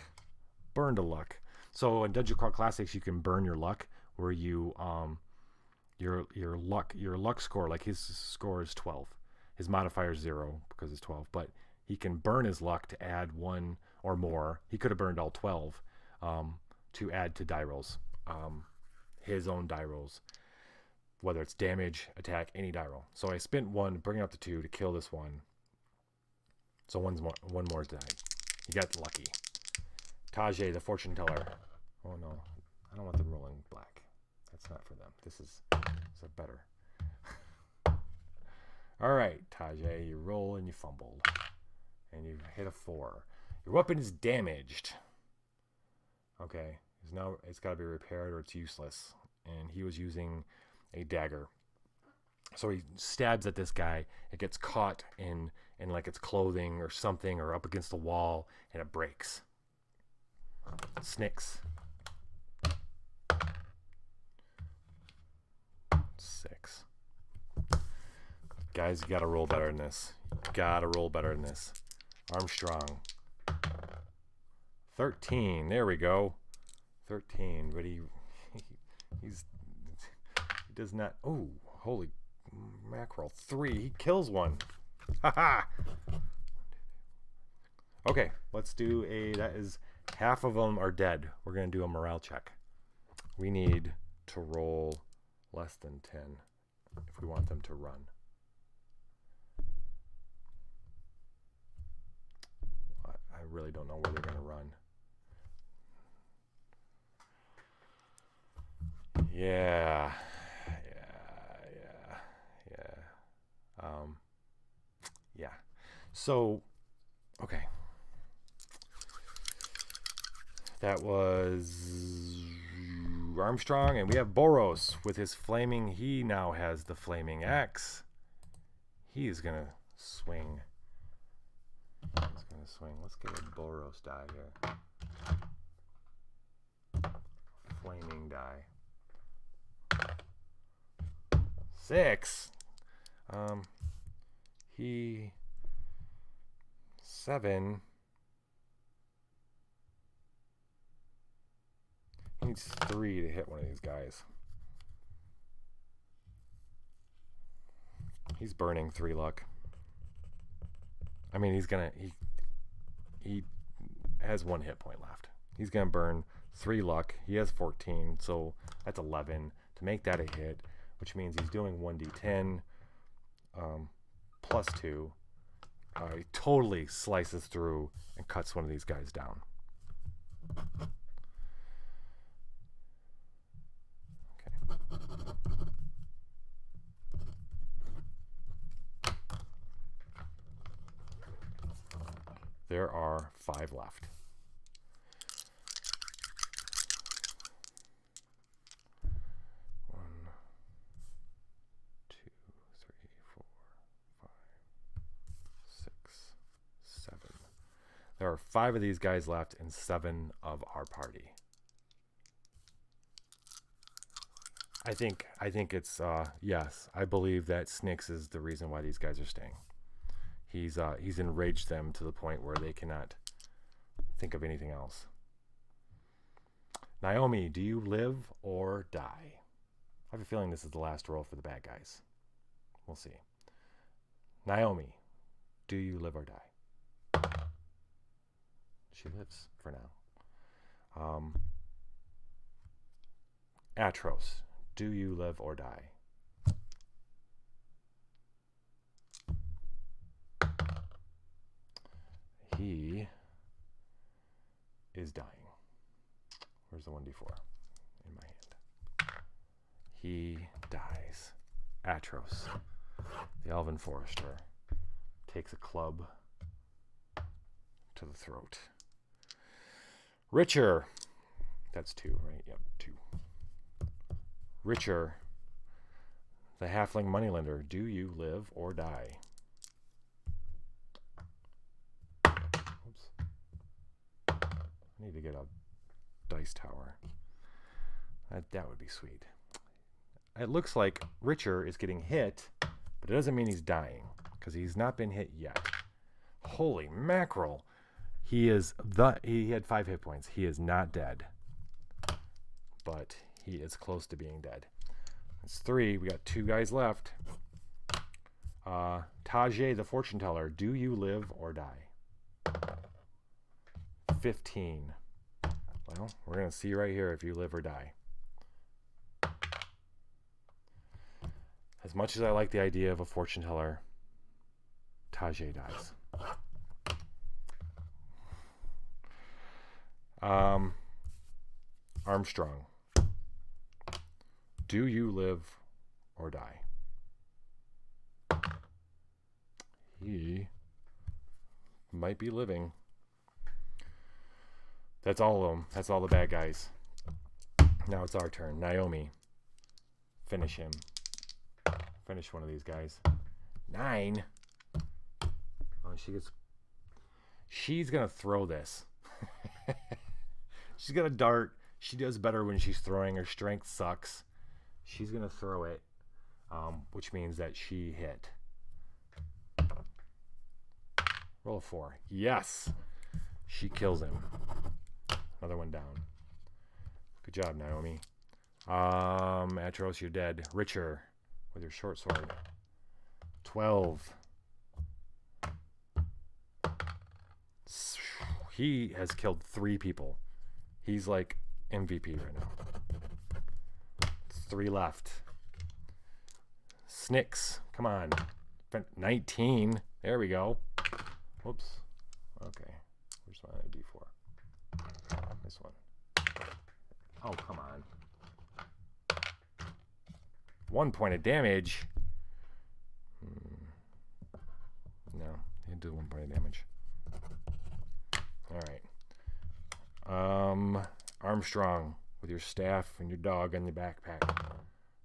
Speaker 2: Burned a luck. So in Dungeon Crawl Classics, you can burn your luck, where you your luck score, like his score is 12. His modifier is 0 because it's 12, but he can burn his luck to add 1 or more. He could have burned all 12 to add to die rolls. His own die rolls, whether it's damage, attack, any die roll. So I spent 1, bring it up to 2 to kill this one. So one more died. He got lucky. Tajay, the fortune teller. Oh no, I don't want them rolling black. That's not for them. This is better. All right, Tajay, you roll and you fumbled, and you hit a 4. Your weapon is damaged. Okay, it's got to be repaired or it's useless. And he was using a dagger, so he stabs at this guy. It gets caught in like its clothing or something, or up against the wall, and it breaks. Snicks. 6. Guys, you gotta roll better than this. Armstrong. 13. There we go. 13. But he does not. Oh, holy mackerel. 3. He kills one. Haha. Okay, let's do that is half of them are dead. We're going to do a morale check. We need to roll less than 10 if we want them to run. I really don't know where they're going to run. Yeah. Yeah. So, okay. That was Armstrong, and we have Boros with his flaming. He now has the flaming axe. He is gonna swing. Let's get a Boros die here. Flaming die. 6. 7. He needs 3 to hit one of these guys. He's burning 3 luck. I mean, he's gonna he has 1 hit point left. He's gonna burn 3 luck. He has 14, so that's 11 to make that a hit, which means he's doing 1d10 plus 2. He totally slices through and cuts one of these guys down. There are 5 left. One, 2, 3, 4, 5, 6, 7. There are 5 of these guys left and 7 of our party. I think it's yes. I believe that Snicks is the reason why these guys are staying. He's enraged them to the point where they cannot think of anything else. Naomi, do you live or die? I have a feeling this is the last roll for the bad guys. We'll see. Naomi, do you live or die? She lives for now. Atros, do you live or die? He is dying. Where's the 1d4? In my hand. He dies. Atros, the Elven Forester, takes a club to the throat. Richer, that's 2, right? Yep, 2. Richer, the halfling moneylender, do you live or die? Oops. I need to get a dice tower. That would be sweet. It looks like Richer is getting hit, but it doesn't mean he's dying, because he's not been hit yet. Holy mackerel. He had 5 hit points. He is not dead, but he is close to being dead. It's 3. We got 2 guys left. Tajay, the fortune teller, do you live or die? 15. Well, we're going to see right here if you live or die. As much as I like the idea of a fortune teller, Tajay dies. Armstrong, do you live or die? He might be living. That's all of them. That's all the bad guys. Now it's our turn. Naomi, finish him. Finish one of these guys. 9. Oh, she's gonna throw this. She's gonna dart. She does better when she's throwing. Her strength sucks. She's gonna throw it, which means that she hit. Roll a 4. Yes, she kills him. Another one down. Good job, Naomi. Atros, you're dead. Richer with your short sword. 12. He has killed 3 people. He's like MVP right now. 3 left. Snicks, come on. 19. There we go. Whoops. Okay. Where's my D4? This one. Oh, come on. 1 point of damage. No, he didn't do 1 point of damage. All right. Armstrong with your staff and your dog on your backpack.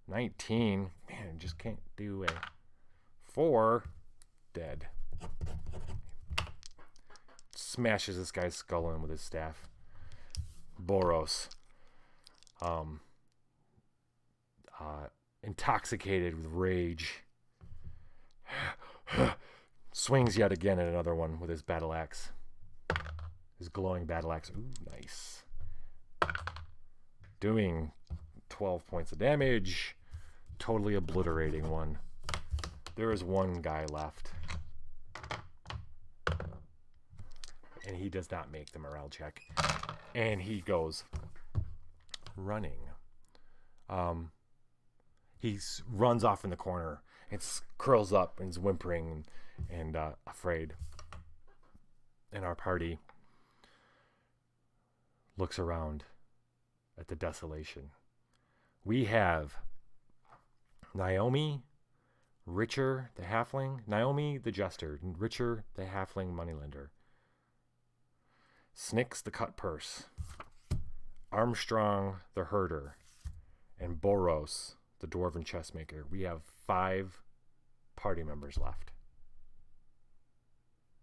Speaker 2: 19. Man, just can't do a 4. Dead. Smashes this guy's skull in with his staff. Boros. Intoxicated with rage. Swings yet again at another one with his battle axe. His glowing battle axe. Ooh, nice. doing 12 points of damage, totally obliterating one. There is one guy left, and he does not make the morale check, and he goes running. He runs off in the corner and curls up and is whimpering and afraid. And our party looks around at the desolation. We have Naomi, Richer the halfling, Naomi the jester, Richer the halfling moneylender, Snicks the cut purse, Armstrong the herder, and Boros the dwarven chessmaker. We have 5 party members left.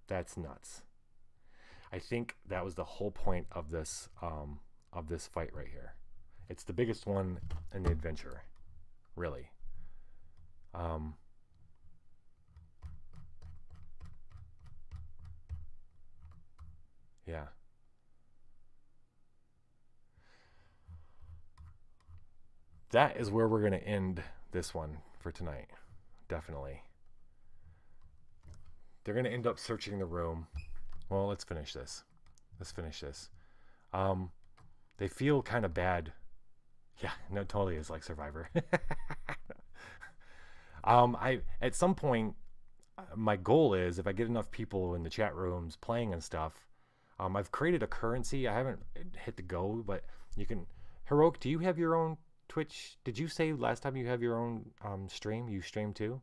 Speaker 2: That's nuts. I think that was the whole point of this fight right here. It's the biggest one in the adventure, really. Yeah. That is where we're going to end this one for tonight. Definitely. They're going to end up searching the room. Well, let's finish this. They feel kind of bad. Yeah, no, totally is like Survivor. At some point, my goal is if I get enough people in the chat rooms playing and stuff, I've created a currency. I haven't hit the go, but you can. Heroic, do you have your own Twitch? Did you say last time you have your own stream? You stream too?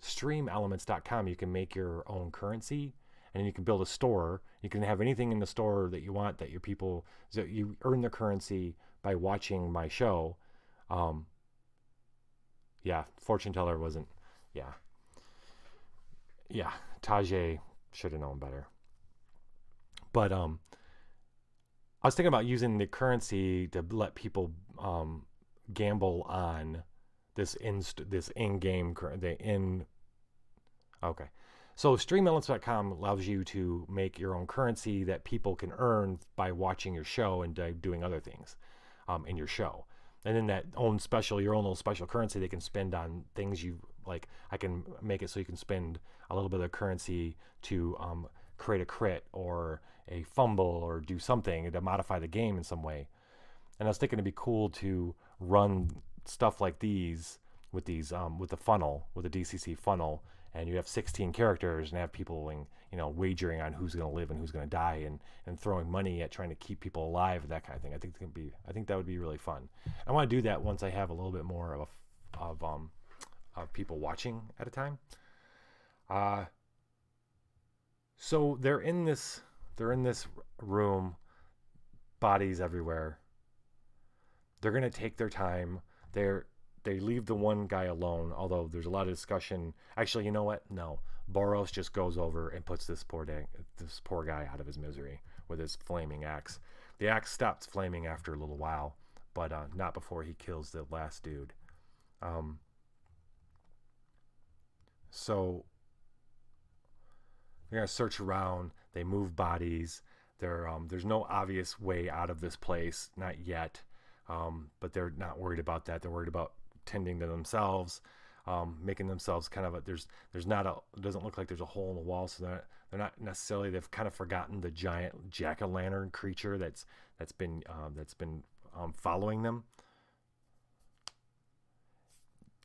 Speaker 2: Streamelements.com, you can make your own currency, and you can build a store. You can have anything in the store that you want, that your people, so you earn the currency by watching my show. Yeah, fortune teller wasn't. Yeah, Tajay should have known better. But I was thinking about using the currency to let people gamble on this in-game. Okay. So streamelements.com allows you to make your own currency that people can earn by watching your show and doing other things in your show. And then that your own little special currency they can spend on things you like. I can make it so you can spend a little bit of currency to create a crit or a fumble or do something to modify the game in some way. And I was thinking it'd be cool to run stuff like these with the funnel, with a DCC funnel, and you have 16 characters and have people wagering on who's going to live and who's going to die, and throwing money at trying to keep people alive, that kind of thing. I think that would be really fun. I want to do that once I have a little bit more of people watching at a time. So they're in this room, bodies everywhere. They're going to take their time. They leave the one guy alone, although there's a lot of discussion. Actually, you know what? No. Boros just goes over and puts this poor guy out of his misery with his flaming axe. The axe stops flaming after a little while, but not before he kills the last dude. So they're going to search around. They move bodies. There's no obvious way out of this place, not yet. But they're not worried about that. They're worried about tending to themselves, making themselves kind of it doesn't look like there's a hole in the wall, so they're not necessarily, they've kind of forgotten the giant jack-o'-lantern creature that's been following them.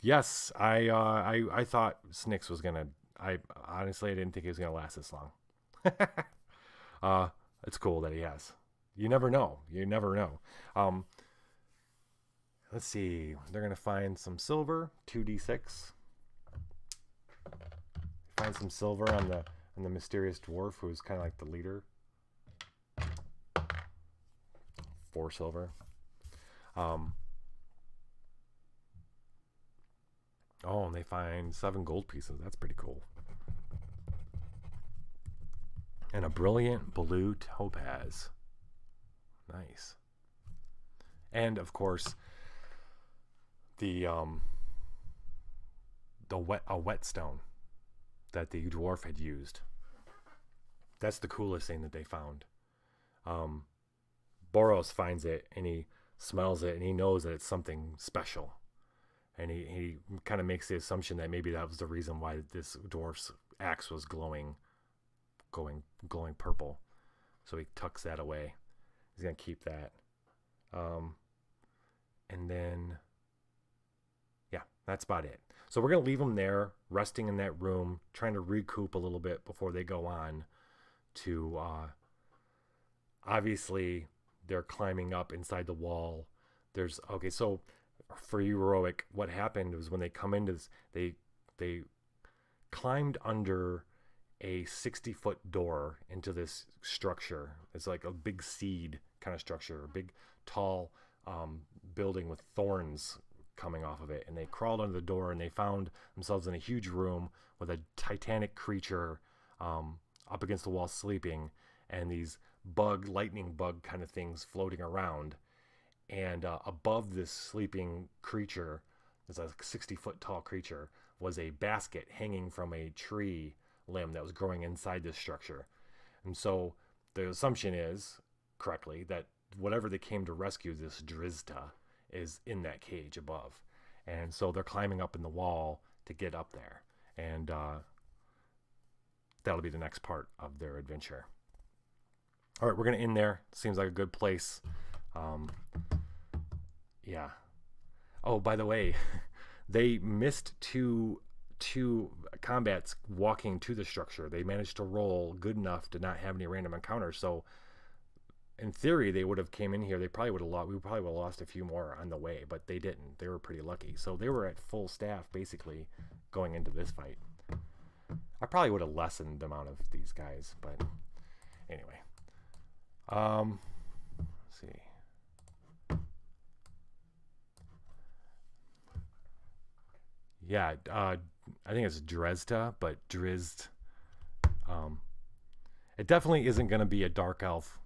Speaker 2: Yes, I thought Snicks was gonna. I didn't think he was gonna last this long. It's cool that he has. You never know. Let's see. They're going to find some silver, 2d6. Find some silver on the mysterious dwarf who's kind of like the leader. 4 silver. And they find 7 gold pieces. That's pretty cool. And a brilliant blue topaz. Nice. And of course, a whetstone that the dwarf had used. That's the coolest thing that they found. Um, Boros finds it and he smells it and he knows that it's something special. And he kind of makes the assumption that maybe that was the reason why this dwarf's axe was glowing purple. So he tucks that away. He's gonna keep that. And then, yeah, that's about it. So we're gonna leave them there, resting in that room, trying to recoup a little bit before they go on to. Obviously, they're climbing up inside the wall. There's okay. So for heroic, what happened was when they come into this, they climbed under a 60-foot door into this structure. It's like a big seed kind of structure, a big tall building with thorns coming off of it. And they crawled under the door and they found themselves in a huge room with a titanic creature up against the wall sleeping, and these lightning bug kind of things floating around. And above this sleeping creature, it's a 60-foot tall creature, was a basket hanging from a tree limb that was growing inside this structure. And so the assumption is, correctly, that whatever they came to rescue, this Drizta, is in that cage above. And so they're climbing up in the wall to get up there. And that'll be the next part of their adventure. All right, we're going to end there. Seems like a good place. Yeah. Oh, by the way, they missed two combats walking to the structure. They managed to roll good enough to not have any random encounters. So in theory, they would have came in here. They probably would have lost. We probably would have lost a few more on the way, but they didn't. They were pretty lucky. So they were at full staff basically going into this fight. I probably would have lessened the amount of these guys, but anyway. Let's see. Yeah, I think it's Drizta, but Drizzt. It definitely isn't going to be a dark elf,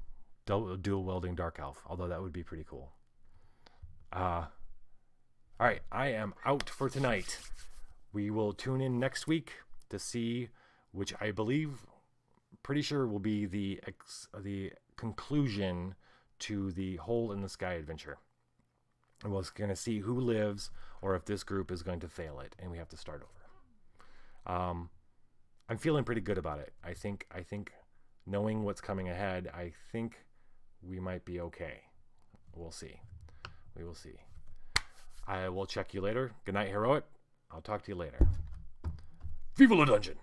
Speaker 2: dual wielding dark elf, although that would be pretty cool. All right, I am out for tonight. We will tune in next week to see, which I believe, pretty sure will be the conclusion to the Hole in the Sky adventure. And we're going to see who lives, or if this group is going to fail it, and we have to start over. I'm feeling pretty good about it. I think knowing what's coming ahead, I think we might be okay. We'll see. We will see. I will check you later. Good night, Heroic. I'll talk to you later. Viva la Dungeon!